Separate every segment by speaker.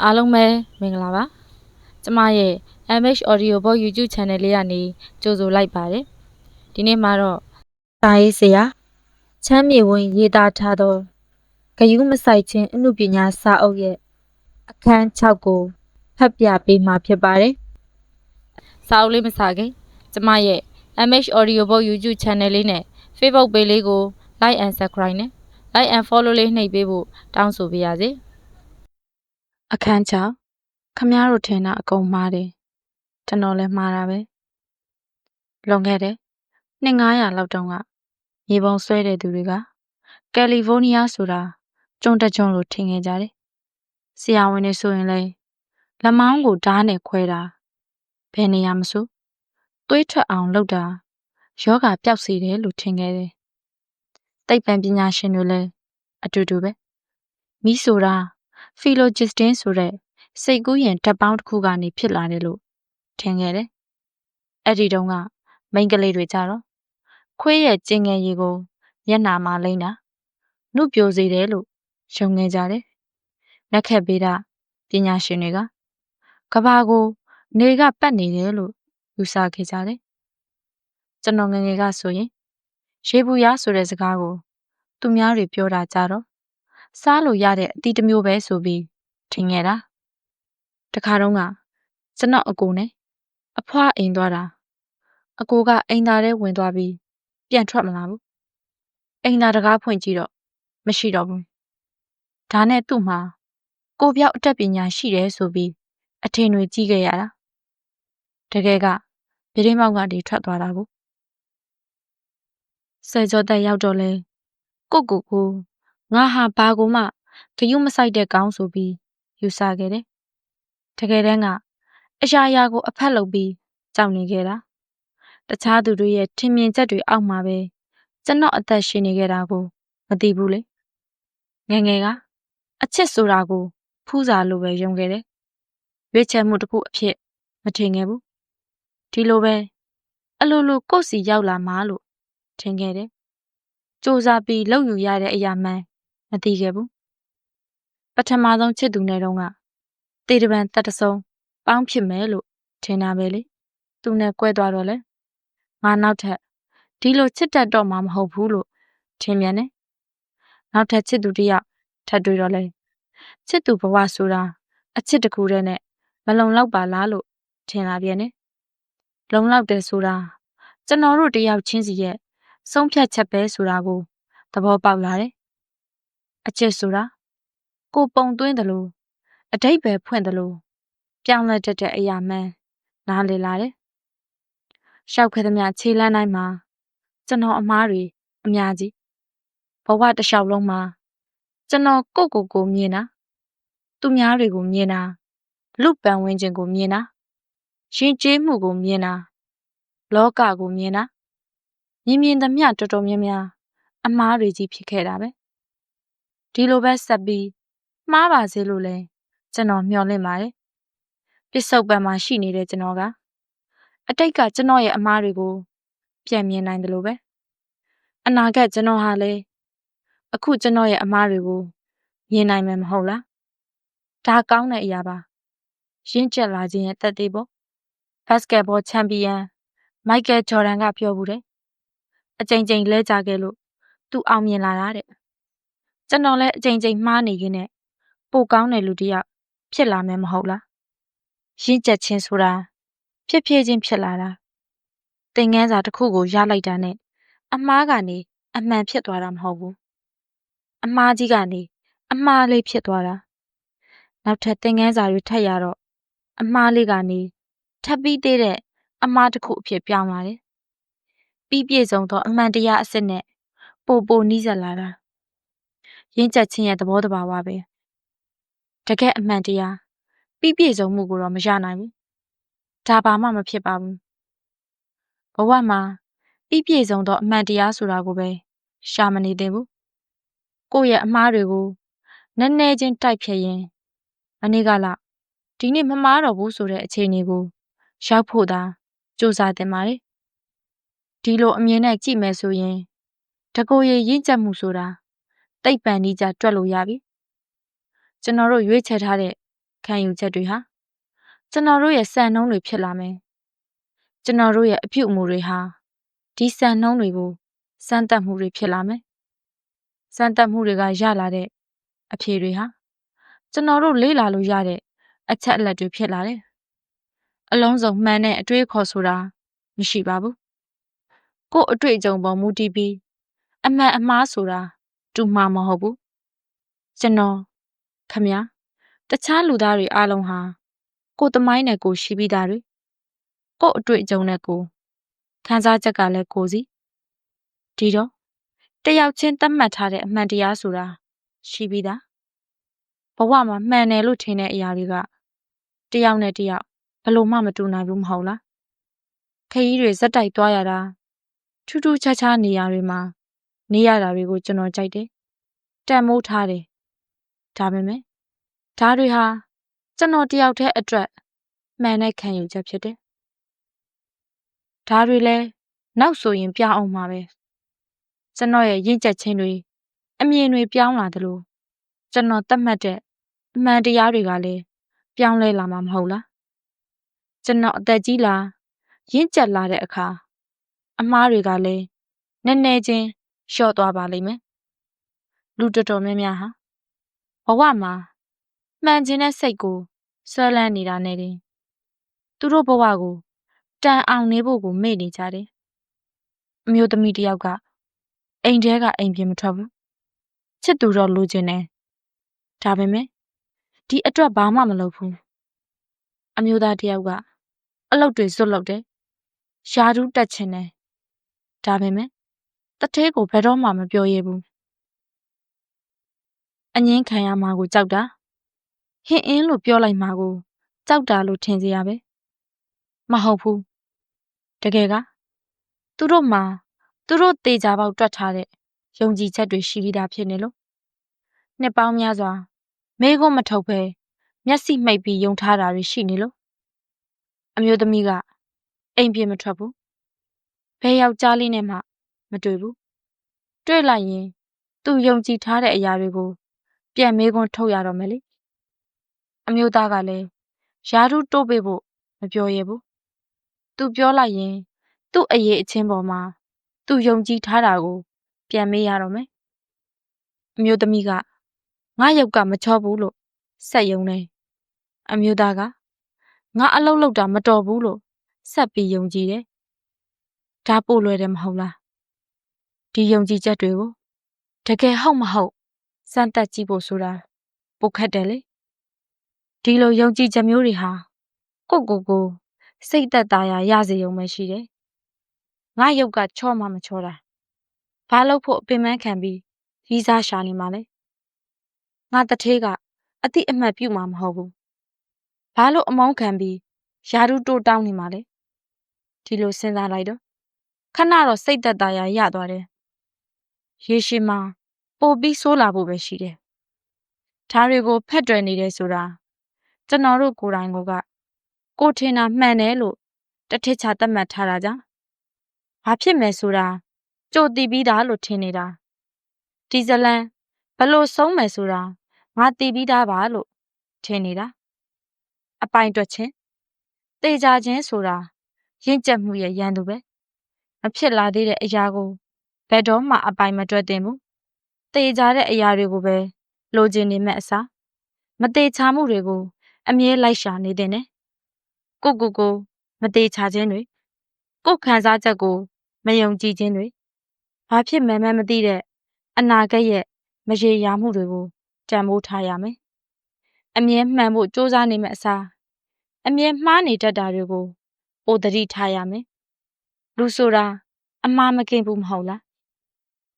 Speaker 1: အားလုံးပဲမင်္ဂလာပါကျမရဲ့ MH Audio Book YouTube Channel လေးကနေကြိုဆိုလိုက်ပါတယ်ဒီနေ့မှာတော့စာရေးဆရာချမ်းမြေဝင်းရေးသားထားသောဂယုမဆိုင်ခြင်းအမှုပညာစာအုပ်ရဲ့အခန်း6ကိုဖတ်ပြပေးမှာဖြစ်ပါတယ်စာအုပ်လေးမစခင်ကျမရဲ့ MH Audio Book YouTube Channel လေးနဲ့ Facebook Page လေးကို Like and Subscribe နဲ့ Like and Follow လေးနှိပ်ပေးဖို့တောင်းဆိုပါရစေအခန်း6ခမည်းတော်ထင်တာအကုန်မှားတယ်ကျွန်တော်လည်းမှားတာပဲလွန်ခဲ့တဲ့နှစ်900လောက်တုန်းကမြေပုံဆွဲတဲ့သူတွေကကယ်လီဖိုးနီးယားဆိုတာကျွန်းတစ်ကျွန်းလို့ထင်ခဲ့ကြတယ်ဆရာဝန်တွေဆိုရင်လည်းလက်မောင်းကိုဓာတ်နဲ့ခွဲတာဘယ်နေရာမဆိုသွေးထွက်အောင်လုပ်တာယောဂပျောက်စေတယ်လို့ထင်ခဲ့တယ်သိပ္ပံပညာရှင်တွေလည်းအတူတူပဲမီးဆိုတာဖီလိုဂျစ်တင်းဆိုတဲ့စိတ်ကူးရင်ဓာတ်ပေါင်းတစ်ခုကနေဖြစ်လာတယ်လို့ထင်ခဲ့တယ်။အဲ့ဒီတုန်းကမိန်းကလေးတွေကြတော့ခွေးရဲ့ကျင်ငယ်ရည်ကိုမျက်နှာမှာလိမ့်တာနုပြိုစေတယ်လို့ယုံခဲ့ကြတယ်။နက်ခက်ဗေဒပညာရှင်တွေကကဘာကိုနေကပတ်နေတယ်လို့ယူဆခဲ့ကြတယ်။ကျွန်တော်ငယ်ငယ်ကဆိုရင်ရေဘူးရဆိုတဲ့စကားကိုသူများတွေပြောတာကြတော့စားလို့ရတဲ့အသီးတစ်မျိုးပဲဆိုပြီးထင်ခဲ့တာတခါတော့ကကျွန်တော်အကိုနဲ့အဖွားအိမ်သွားတာအကိုကအိမ်သားထဲဝင်သွားပြီးပြန်ထွက်မလာဘူးအိမ်သားတကားဖွင့်ကြည့်တော့မရှိတော့ဘူးဒါနဲ့သူ့မှာကိုပြောက်အတတ်ပညာရှိတယ်ဆိုပြီးအထင်တွေကြီးခဲ့ရတာတကယ်ကပြတင်းပေါက်ကနေထွက်သွားတာကိုဆယ်ကျော်သက်ရောက်တော့လဲကိုငါဟာဘာကိုမှဂယုမဆိုင်တဲ့ကောင်းဆိုပြီးယူဆခဲ့တယ်တကယ်တမ်းကအရာရာကိုအဖက်လုပ်ပြီးကြောက်နေခဲ့တာတခြားသူတွေရဲ့ထင်မြင်ချက်တွေအောက်မှာပဲကျွန်တော်အသက်ရှင်နေခဲ့တာကိုမသိဘူးလေငယ်ငယ်ကအချစ်ဆိုတာကိုဖူးစာလိုပဲယုံခဲ့တယ်ရွေးချယ်မှုတစ်ခုအဖြစ်မထင်ခဲ့ဘူးဒီလိုပဲအလိုလိုကိုယ့်စီရောက်လာမှလို့ထင်ခဲ့တယ်စူးစမ်းပြီးလုပ်ယူရတဲ့အရာမှန်မသိခဲ့ဘူးပထမဆုံးချစ်သူနဲ့တုန်းကတေတပံတတ်တဆုံးပေါင်းဖြစ်မယ်လို့ထင်တာပဲလေသူနဲ့ကွဲသွားတော့လေငါနောက်ထပ်ဒီလိုချစ်တတ်တော့မှမဟုတ်ဘူးလို့ထင်ပြန်တယ်နောက်ထပ်ချစ်သူတစ်ယောက်ထပ်တွေ့တော့လေချစ်သူဘဝဆိုတာအချစ်တစ်ခုတည်းနဲ့မလုံလောက်ပါလားလို့ထင်လာပြန်တယ်လုံလောက်တယ်ဆိုတာကျွန်တော်တို့တယောက်ချင်းစီရဲ့ဆုံးဖြတ်ချက်ပဲဆိုတာကိုသဘောပေါက်လာတယ်အချစ်ဆိုတာကိုပုံသွင်းတယ်လို့အတိတ်ပဲဖွင့်တယ်လို့ပြောင်းလဲတတ်တဲ့အရာမှန်နားလည်လာတယ်။ရှောက်ခဲသမျှခြေလမ်းတိုင်းမှာကျွန်တော်အမားတွေအများကြီးဘဝတစ်လျှောက်လုံးမှာကျွန်တော်ကိုမြင်တာသူများတွေကိုမြင်တာလူပန်ဝင်းခြင်းကိုမြင်တာရင်ကျေးမှုကိုမြင်တာလောကကိုမြင်တာမြင်သမျှတော်တော်များများအမားတွေကြီးဖြစ်ခဲ့တာပဲဒီလိုပဲဆက်ပြီးမှားပါစေလို့လဲကျွန်တော်မျှော်လင့်ပါတယ်ပစ္စုပန်မှာရှိနေတဲ့ကျွန်တော်ကအတိတ်ကကျွန်တော်ရဲ့အမားတွေကိုပြန်မြင်နိုင်တယ်လို့ပဲအနာဂတ်ကျွန်တော်ဟာလေအခုကျွန်တော်ရဲ့အမားတွေကိုမြင်နိုင်မယ်မဟုတ်လားဒါကောင်းတဲ့အရာပါရင့်ကျက်လာခြင်းရဲ့သက်သေပေါ့ဘတ်စကတ်ဘောချန်ပီယံမိုက်ကယ်ဂျော်ဒန်ကပြောဘူးတယ်အကြိမ်ကြိမ်လဲကြခဲ့လို့သူအောင်မြင်လာတာတဲ့ကျွန်တော်လည်းအကြိမ်ကြိမ်မှားနေခင်နဲ့ပိုကောင်းတဲ့လူတစ်ယောက်ဖြစ်လာမယ်မဟုတ်လားရင့်ကျက်ခြင်းဆိုတာဖြစ်ချင်းဖြစ်လာတာသင်ခန်းစာတစ်ခုကိုရလိုက်တာနဲ့အမှားကနေအမှန်ဖြစ်သွားတာမဟုတ်ဘူးအမှားကြီးကနေအမှားလေးဖြစ်သွားတာနောက်ထပ်သင်ခန်းစာတွေထပ်ရတော့အမှားလေးကနေထပ်ပြီးသေးတဲ့အမှားတစ်ခုအဖြစ်ပြောင်းလာတယ်ပြီးပြည့်စုံသောအမှန်တရားအစစ်နဲ့ပိုနီးစပ်လာတာရင့်ကျက်ခြင်းရဲ့သဘောတဘာဝပဲတကယ်အမှန်တရားပြီးပြည့်စုံမှုကိုတော့မရနိုင်ဘူးဒါဘာမှမဖြစ်ပါဘူးဘဝမှာပြီးပြည့်စုံသောအမှန်တရားဆိုတာကိုပဲရှာမနေသင့်ဘူးကိုယ့်ရဲ့အမှားတွေကိုနည်းနည်းချင်းတိုက်ဖြတ်ရင်မနေ့ကလောက်ဒီနေ့မမှားတော့ဘူးဆိုတဲ့အခြေအနေကိုရောက်ဖို့သာစူးစမ်းသင့်ပါတယ်ဒီလိုအမြင်နဲ့ကြည့်မယ်ဆိုရင်တကိုယ်ရည်ရင့်ကျက်မှုဆိုတာသိပ္ပံနည်းကျတွက်လို့ရပြီကျွန်တော်တို့ရွေးချယ်ထားတဲ့ ခံယူချက်တွေဟာကျွန်တော်တို့ရဲ့စံနှုန်းတွေဖြစ်လာမယ်။ကျွန်တော်တို့ရဲ့အပြုအမူတွေဟာဒီစံနှုန်းတွေကိုစမ်းသပ်မှုတွေဖြစ်လာမယ်။စမ်းသပ်မှုတွေကရလာတဲ့အဖြေတွေဟာကျွန်တော်တို့လေ့လာလို့ရတဲ့အချက်အလက်တွေဖြစ်လာတယ်။အလုံးစုံမှန်တဲ့အတွေ့အခေါ်ဆိုတာမရှိပါဘူး။ကိုယ့်အတွေ့အကြုံပေါ်မူတည်ပြီးအမှန်အမှားဆိုတာတူမှာမဟုတ်ဘူး။ကျွန်တော်ခမညာတခြားလူသားတွေအားလုံးဟာကိုယ်သမိုင်းနဲ့ကိုယ်ရှိပြီးသားတွေကိုယ့်အတွေ့အကြုံနဲ့ကိုယ်ခံစားချက်ကလည်းကိုယ်စီဒီတော့တယောက်ချင်းသတ်မှတ်ထားတဲ့အမှန်တရားဆိုတာရှိပြီးသားဘဝမှာမှန်တယ်လို့ထင်တဲ့အရာတွေကတယောက်နဲ့တယောက်ဘယ်လို့မှမတူနိုင်ဘူးမဟုတ်လားခရီးတွေဇက်တိုက်သွားရတာထူးထူးခြားခြားနေရာတွေမှာနေရတာတွေကိုကျွန်တော်ကြိုက်တယ်တန်မိုးထားတယ်ဒါပေမဲ့ဒါတွေဟာကျွန်တော်တယောက်တည်းအတွက်မှန်တဲ့ခံယူချက်ဖြစ်တယ်ဒါတွေလည်းနောက်ဆိုရင်ပြောင်းအောင်မှာပဲကျွန်တော်ရဲ့ရင့်ကျက်ခြင်းတွေအမြင်တွေပြောင်းလာသလိုကျွန်တော်သတ်မှတ်တဲ့အမှန်တရားတွေကလည်းပြောင်းလဲလာမှာမဟုတ်လားကျွန်တော်အသက်ကြီးလာရင့်ကျက်လာတဲ့အခါအမှားတွေကလည်းနည်းနည်းချင်းလျှော့သွားပါလိမ့်မယ်လူတော်တော်များများဟာဘဝမှာမှန်ခြင်းတဲ့စိတ်ကိုဆွဲလန်းနေတာနဲ့တင်သူတို့ဘဝကိုတန်အောင်နေဖို့ကိုမေ့နေကြတယ်အမျိုးသမီးတစ်ယောက်ကအိမ်ထဲကအိမ်ပြင်မထွက်ဘူးချစ်သူတော့လိုချင်တယ်ဒါပေမဲ့ဒီအတွက်ဘာမှမလုပ်ဘူးအမျိုးသားတစ်ယောက်ကအလုပ်တွေစွတ်လုပ်တယ်ယာဒူးတက်ချင်တယ်ဒါပေမဲ့တထဲကိုဘယ်တော့မှမပြောရဘူးအငင်းခံရမှာကိုကြောက်တာဟင်းအင်းလို့ပြောလိုက်မှာကိုကြောက်တာလို့ထင်စေရပဲမဟုတ်ဘူးတကယ်ကသူတို့မှာသူတို့တေချာပေါက်တွက်ထားတဲ့ယုံကြည်ချက်တွေရှိပြီးသားဖြစ်နေလို့နှစ်ပေါင်းများစွာမေးခွန်းမထုတ်ဘဲမျက်စိမှိတ်ပြီးယုံထားတာတွေရှိနေလို့အမျိုးသမီးကအိမ်ပြင်မထွက်ဘူးဘယ်ယောက်ျားလေးနဲ့မှမတွေ့ဘူးတွေ့လိုက်ရင်သူယုံကြည်ထားတဲ့အရာတွေကိုပြန်မေးခွန်းထုတ်ရတော့မယ်လေအမျိုးသားကလည်းယာဒူးတိုးပေးဖို့မပြောရဘူးသူပြောလိုက်ရင်သူ့အရေးအချင်းပေါ်မှာသူယုံကြည်ထားတာကိုပြန်မေးရတော့မယ်အမျိုးသမီးကငါရုပ်ကမချောဘူးလို့ဆက်ယုံတယ်အမျိုးသားကငါအလုပ်လုပ်တာမတော်ဘူးလို့ဆက်ပြီးယုံကြည်တယ်ဒါပို့လွယ်တယ်မဟုတ်လားဒီယုံကြည်ချက်တွေကိုတကယ်ဟုတ်မဟုတ်စမ်းသပ်ကြည့်ဖို့ဆိုတာပိုခက်တယ်လေဒီလိုယုံကြည်ချက်မျိုးတွေဟာကိုစိတ်သက်သာရာရစေုံပဲရှိတယ်ငါရုပ်ကချောမှမချောတာဘာလို့ဖို့အပင်ပန်းခံပြီးရီးစားရှာနေမှာလဲငါတထေးကအတိအမှတ်ပြုမှာမဟုတ်ဘူးဘာလို့အမောင်းခံပြီးယာဒူးတိုးတောင်းနေမှာလဲဒီလိုစဉ်းစားလိုက်တော့ခဏတော့စိတ်သက်သာရာရသွားတယ်ရေရှည်မှာပိုပြီးဆိုးလာဖို့ပဲရှိတယ်ဒါတွေကိုဖက်တွယ်နေတယ်ဆိုတာကျွန်တော်တို့ကိုယ်တိုင်ကိုထင်တာမှန်တယ်လို့တထစ်ချသတ်မှတ်ထားတာကြောင့်ဘာဖြစ်မယ်ဆိုတာကြိုသိပြီးသားလို့ထင်နေတာဒီဇလန်ဘလို့ဆုံးမယ်ဆိုတာငါသိပြီးသားပါလို့ထင်နေတာအပိုင်တွက်ချင်းတေချာချင်းဆိုတာရင့်ကျက်မှုရဲ့ရန်သူပဲမဖြစ်လာသေးတဲ့အရာကိုဘယ်တော့မှအပိုင်မတွက်တင်ဘူးတေချာတဲ့အရာတွေကိုပဲလိုချင်နေမဲ့အစားမတေချာမှုတွေကိုအမြဲလိုက်ရှာနေတင်တယ်ကိုမတေချာခြင်းတွေကိုခံစားချက်ကိုမယုံကြည်ခြင်းတွေဘာဖြစ်မှန်းမသိတဲ့အနာဂတ်ရဲ့မရေရာမှုတွေကိုတန်ဖိုးထားရမယ်အမြဲမှန်ဖို့စ조사နေမဲ့အစားအမြဲမှားနေတတ်တာတွေကိုပိုသတိထားရမယ်လူဆိုတာအမှားမကင်းဘူးမဟုတ်လား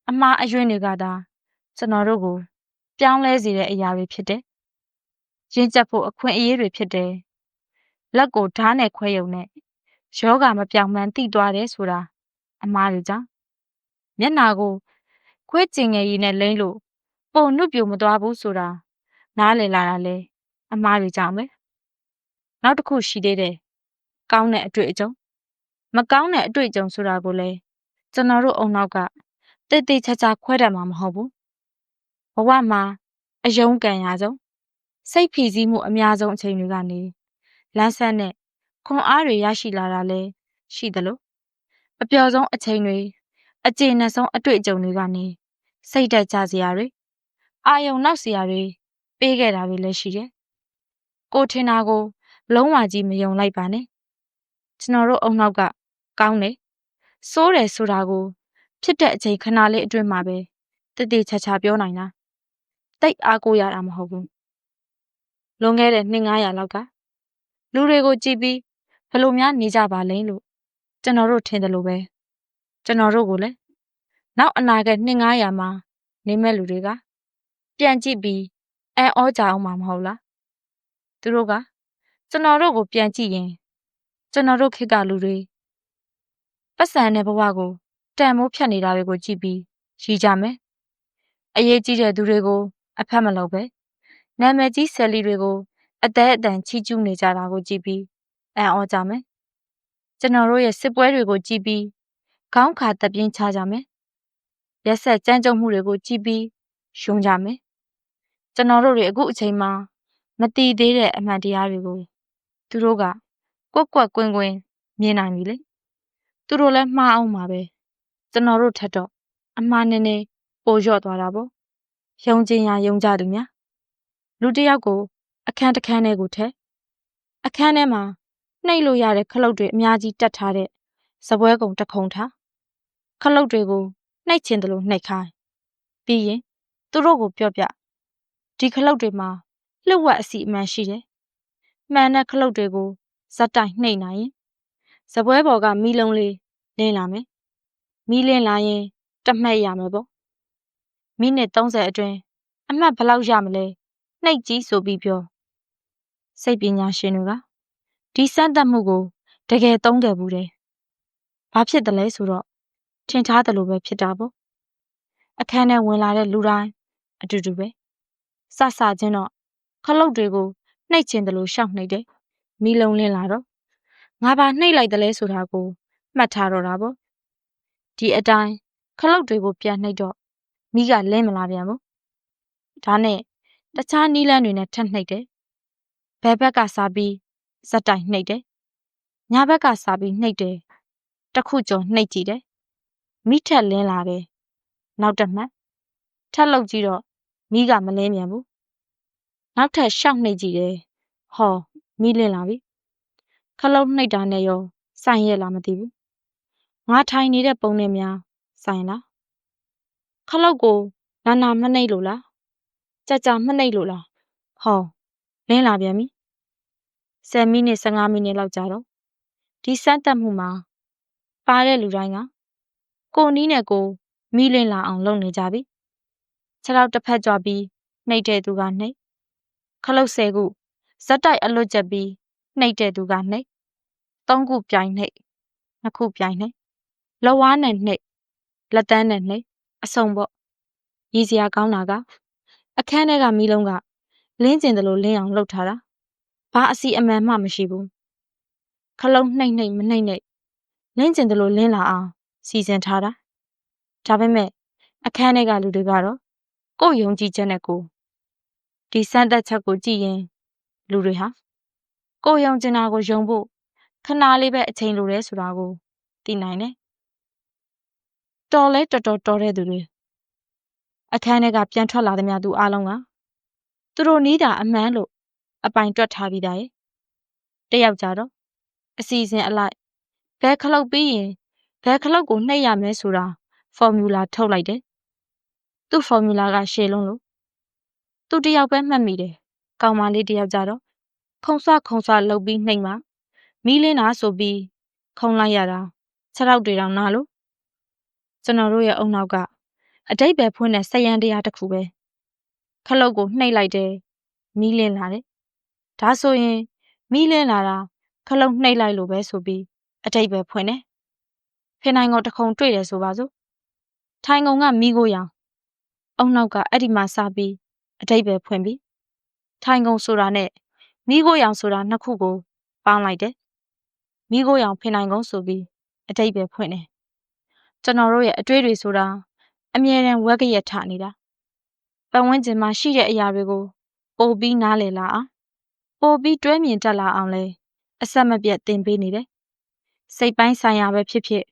Speaker 1: အမှားအယွင်းတွေကသာကျွန်တော်တို့ကိုပြောင်းလဲစေတဲ့အရာတွေဖြစ်တယ်ရင့်ကျက်ဖို့အခွင့်အရေးတွေဖြစ်တယ်လက်ကိုဓာတ်နဲ့ခွဲယုံနဲ့ယောဂမပြောင်းမှန်းသိသွားတယ်ဆိုတာအမှားတွေကြောင့်မျက်နာကိုခွဲကျင်ငယ်ရည်နဲ့လိမ့်လို့ပုံနှုတ်ပြိုမသွားဘူးဆိုတာနားလည်လာတာလေအမှားတွေကြောင့်ပဲနောက်တစ်ခုရှိသေးတယ်ကောင်းတဲ့အတွေ့အကြုံမကောင်းတဲ့အတွေ့အကြုံဆိုတာကိုလည်းကျွန်တော်တို့အုံနောက်ကတိတ်တိတ်ချာချာခွဲတတ်မှာမဟုတ်ဘူးဘဝမှာအယုံကံရဆုံး စိတ်ဖိစီးမှုအများဆုံးအချိန်တွေကနေလန်းဆန်းတဲ့ခွန်အားတွေရရှိလာတာလည်းရှိသလိုအပျော်ဆုံးအချိန်တွေအကျေနပ်ဆုံးအတွေ့အကြုံတွေကနေစိတ်တက်ကြစရာတွေအာယုံနောက်စရာတွေပေးခဲ့တာတွေလည်းရှိတယ်။ကိုထင်တာကိုလုံးဝကြီးမယုံလိုက်ပါနဲ့။ကျွန်တော်တို့အုံနောက်ကကောင်းတယ်စိုးတယ်ဆိုတာကိုဖြစ်တဲ့အချိန်ခဏလေးအတွင်းမှာပဲတည်တည်ချာချာပြောနိုင်တာတိတ်အားကိုရတာမဟုတ်ဘူး။လွန်ခဲ့တဲ့နှစ်900လောက်ကလူတွေကိုကြည့်ပြီးဘယ်လိုများနေကြပါလဲလို့ကျွန်တော်တို့ထင်တယ်လို့ပဲကျွန်တော်တို့ကိုလည်းနောက်အနာဂတ်နှစ်900မှာနေမဲ့လူတွေကပြန်ကြည့်ပြီးအံ့ဩကြအောင်မှာမဟုတ်လားသူတို့ကကျွန်တော်တို့ကိုပြန်ကြည့်ရင်ကျွန်တော်တို့ခေတ်ကလူတွေပတ်စံတဲ့ဘဝကိုတန်မိုးဖြတ်နေတာတွေကိုကြည့်ပြီးရှိကြမယ်အရေးကြီးတဲ့သူတွေကိုအဖက်မလုပ်ပဲနာမည်ကြီးဆယ်လီတွေကိုအသက်အတန်ချီးကျူးနေကြတာကိုကြည့်ပြီးအံ့ဩကြမယ်ကျွန်တော်တို့ရဲ့စစ်ပွဲတွေကိုကြည့်ပြီးခေါင်းခါတက်ပြင်းချကြမယ်ရက်ဆက်ကြမ်းကြုတ်မှုတွေကိုကြည့်ပြီးရှုံးကြမယ်ကျွန်တော်တို့တွေအခုအချိန်မှာမတီးသေးတဲ့အမှန်တရားတွေကိုသူတို့ကကွက်ကွက်ကွင်းကွင်းမြင်နိုင်ပြီလေသူတို့လည်းမှားအောင်ပါပဲကျွန်တော်တို့ထက်တော့အမှားနည်းနည်းပိုလျော့သွားတာပေါ့ယုံကြည်ရာယုံကြသူများလူတစ်ယောက်ကိုအခန်းတစ်ခန်းထဲကိုထည့်အခန်းထဲမှာနှိပ်လို့ရတဲ့ခလုတ်တွေအများကြီးတက်ထားတဲ့စပွဲကုံတစ်ခုံထားခလုတ်တွေကိုနှိပ်ချင်တယ်လို့နှိပ်ခိုင်းပြီးရင်သူတို့ကိုပြောပြဒီခလုတ်တွေမှာလှုပ်ဝက်အစီအမံရှိတယ်မှန်တဲ့ခလုတ်တွေကိုဇက်တိုက်နှိပ်နိုင်ရင်စပွဲပေါ်ကမီးလုံးလေးလင်းလာမယ်မီးလင်းလာရင်တမှတ်ရမယ်ပေါ့မိနစ်30အတွင်းအမှတ်ဘယ်လောက်ရမလဲနှိပ်ကြည့်ဆိုပြီးပြောစိတ်ပညာရှင်တွေကဒီစမ်းသပ်မှုကိုတကယ်သုံးခဲ့ဘူးတယ်ဘာဖြစ်တယ်လဲဆိုတော့ထင်ထားတယ်လို့ပဲဖြစ်တာပေါ့အခန်းထဲဝင်လာတဲ့လူတိုင်းအတူတူပဲစချင်းတော့ခလုတ်တွေကိုနှိပ်ချင်တယ်လို့ရှောက်နှိပ်တယ်မီးလုံးလင်းလာတော့ငါပါနှိပ်လိုက်တယ်လဲဆိုတာကိုမှတ်ထားတော့တာပေါ့ဒီအတိုင်းခလုတ်တွေကိုပြန်နှိပ်တော့မီးကလင်းမလာပြန်ဘူးဒါနဲ့တခြားနီးလန်းတွေနဲ့ထပ်နှိပ်တယ်ဘယ်ဘက်ကစားပြီးဇက်တိုင်နှိပ်တယ်ညာဘက်ကစားပြီးနှိပ်တယ်တစ်ခုကျော်နှိပ်ကြည့်တယ်မိထက်လင်းလာတယ်နောက်တစ်မှတ်ထပ်လုပ်ကြည့်တော့မိကမလင်းပြန်ဘူးနောက်ထပ်ရှောက်နှိပ်ကြည့်တယ်ဟောမိလင်းလာပြီခလုတ်နှိပ်တာနဲ့ရောဆိုင်ရဲ့လားမသိဘူးငါထိုင်နေတဲ့ပုံနဲ့များဆိုင်လားခလုတ်ကိုနာမနှိပ်လို့လားကြာမနှိပ်လို့လားဟောလင်းလာပြန်ပြီ10မိနစ်15မိနစ်လောက်ကြာတော့ဒီစမ်းသပ်မှုမှာပါတဲ့လူတိုင်းကကိုနီးနဲ့ကိုမီးလင်းလာအောင်လုပ်နေကြပြီခြေထောက်တစ်ဖက်ကြွပြီးနှိပ်တဲ့သူကနှိပ်ခလုတ်10ခုဇက်တိုက်အလွတ်ကျက်ပြီးနှိပ်တဲ့သူကနှိပ်3ခုပြိုင်နှိပ်2ခုပြိုင်နှိပ်လက်ဝါးနဲ့နှိပ်လက်သန်းနဲ့နှိပ်အစုံပေါ့ရည်စရာကောင်းတာကအခန်းထဲကမီးလုံးကလင်းကျင်တယ်လို့လင်းအောင်လှုပ်ထားတာဘာအစီအမံမှမရှိဘူးခလုံးနှိပ်မနှိပ်လင်းကျင်တယ်လို့လင်းလာအောင်စီစဉ်ထားတာဒါပေမဲ့အခန်းထဲကလူတွေကတော့ကိုယ်ယုံကြည်ချက်နဲ့ကိုဒီစမ်းသပ်ချက်ကိုကြည့်ရင်လူတွေဟာကိုယ်ယုံကျင်တာကိုယုံဖို့ခဏလေးပဲအချိန်လိုတယ်ဆိုတာကိုသိနိုင်တယ်တော်လဲတော်တဲ့သူတွေအခန်းထဲကပြန်ထွက်လာသမျှသူအားလုံးကသူတို့နီးတာအမှန်လို့အပိုင်တွက်ထားပြီးသားရဲ့တယောက်ကြတော့အစီအစဉ်အလိုက်ဘယ်ခလုတ်ပြီးရင်ဘယ်ခလုတ်ကိုနှိပ်ရမယ်ဆိုတာဖော်မြူလာထုတ်လိုက်တယ်သူ့ဖော်မြူလာကရှည်လုံးလို့သူတယောက်ပဲမှတ်မိတယ်ကောင်မလေးတယောက်ကြတော့ခုံဆွလုပ်ပြီးနှိပ်မှမီးလင်းတာဆိုပြီးခုံလိုက်ရတာခြေထောက်တွေတောင်နာလို့ကျွန်တော်တို့ရဲ့အုံနောက်ကအတိတ်ပဲဖွင့်တဲ့စရန်တရားတစ်ခုပဲခလုတ်ကိုနှိပ်လိုက်တယ်မီးလင်းလာတယ်ဒါဆိုရင်မီးလင်းလာတာခလုတ်နှိပ်လိုက်လို့ပဲဆိုပြီးအတိတ်ပဲဖွင့်တယ်ဖင်နိုင်ကုန်တစ်ခုံတွေ့တယ်ဆိုပါစို့ထိုင်ကုန်ကမီးကိုရောင်အုံနောက်ကအဲ့ဒီမှာစပြီးအတိတ်ပဲဖွင့်ပြီးထိုင်ကုန်ဆိုတာနဲ့မီးကိုရောင်ဆိုတာနှစ်ခုကိုပေါင်းလိုက်တယ်မီးကိုရောင်ဖင်နိုင်ကုန်ဆိုပြီးအတိတ်ပဲဖွင့်တယ်ကျွန်တော်တို့ရဲ့အတွေ့တွေဆိုတာအမြဲတမ်းဝက်ကရက်ထနေတာပတ်ဝန်းကျင်မှာရှိတဲ့အရာတွေကို ပိုပြီးနားလည်လာအောင်ပိုပြီးတွဲမြင်တတ်လာအောင်လဲအဆက်မပြတ်သင်ပေးနေတယ်စိတ်ပိုင်းဆိုင်ရာပဲဖြစ်ဖြစ်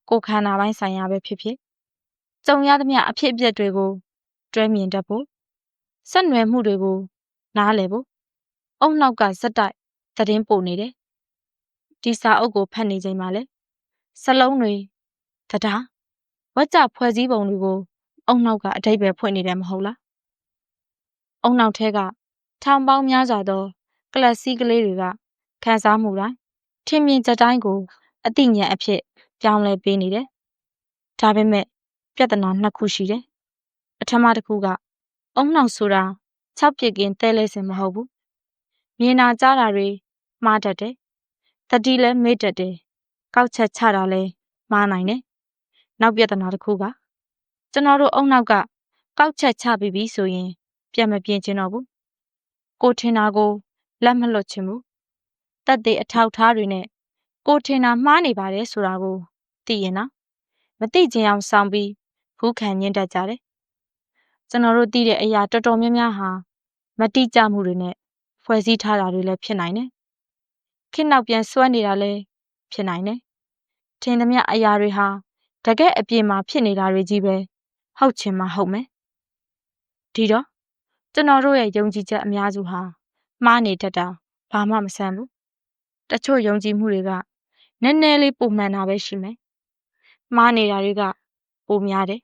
Speaker 1: ကိုယ်ခန္ဓာပိုင်းဆိုင်ရာပဲဖြစ်ဖြစ်ကြုံရသမျှအဖြစ်အပျက်တွေကိုတွဲမြင်တတ်ဖို့ဆက်နွယ်မှုတွေကိုနားလည်ဖို့အုံနောက်ကဇက်တိုက်သတင်းပို့နေတယ်ဒီစာအုပ်ကိုဖတ်နေချိန်မှာလဲစလုံးတွေတရားဝက်ကြဖွဲ့စည်းပုံတွေကိုအုံနောက်ကအတိတ်ပဲဖွင့်နေတယ်မဟုတ်လားအုံနောက်ထဲကထောင်ပေါင်းများစွာသောကလပ်စည်းကလေးတွေကခံစားမှုတိုင်းထင်မြင်ချက်တိုင်းကိုအသိဉာဏ်အဖြစ်ပြောင်းလဲပေးနေတယ်ဒါပေမဲ့ပြဿနာနှစ်ခုရှိတယ်ပထမတစ်ခုကအုံနောက်ဆိုတာ6ပြစ်ကင်းတဲလဲစင်မဟုတ်ဘူးမြင်တာကြားတာတွေမှားတတ်တယ်တတိလဲမေ့တတ်တယ်ကောက်ချက်ချတာလဲမှားနိုင်တယ်နောက်ပြဿနာတစ်ခုကကျွန်တော်တို့အုံနောက်ကကောက်ချက်ချပြီးပြီဆိုရင်ပြန်မပြင်းချင်တော့ဘူးကိုထင်တာကိုလက်မလွတ်ချင်ဘူးတက်တဲ့အထောက်ထားတွေနဲ့ကိုထင်တာမှားနေပါတယ်ဆိုတာကိုသိရင်နော်မသိချင်အောင်ဆောင်ပြီးဖူးခံညင်းတတ်ကြတယ်ကျွန်တော်တို့သိတဲ့အရာတော်တော်များများဟာမတိကျမှုတွေနဲ့ဖွဲ့စည်းထားတာတွေလည်းဖြစ်နိုင်တယ်ခေတ်နောက်ပြန်ဆွဲနေတာလည်းဖြစ်နိုင်တယ်ထင်သမျှအရာတွေဟာတကယ်အပြင်မှာဖြစ်နေတာတွေကြီးပဲဟုတ်ချင်မှဟုတ်မယ်ဒီတော့ကျွန်တော်တို့ရဲ့ယုံကြည်ချက်အများစုဟာမှားနေတတ်တာဘာမှမဆန်းဘူးတချို့ယုံကြည်မှုတွေကနည်းနည်းလေးပုံမှန်တာပဲရှိမယ်မှားနေတာတွေကပိုများတယ်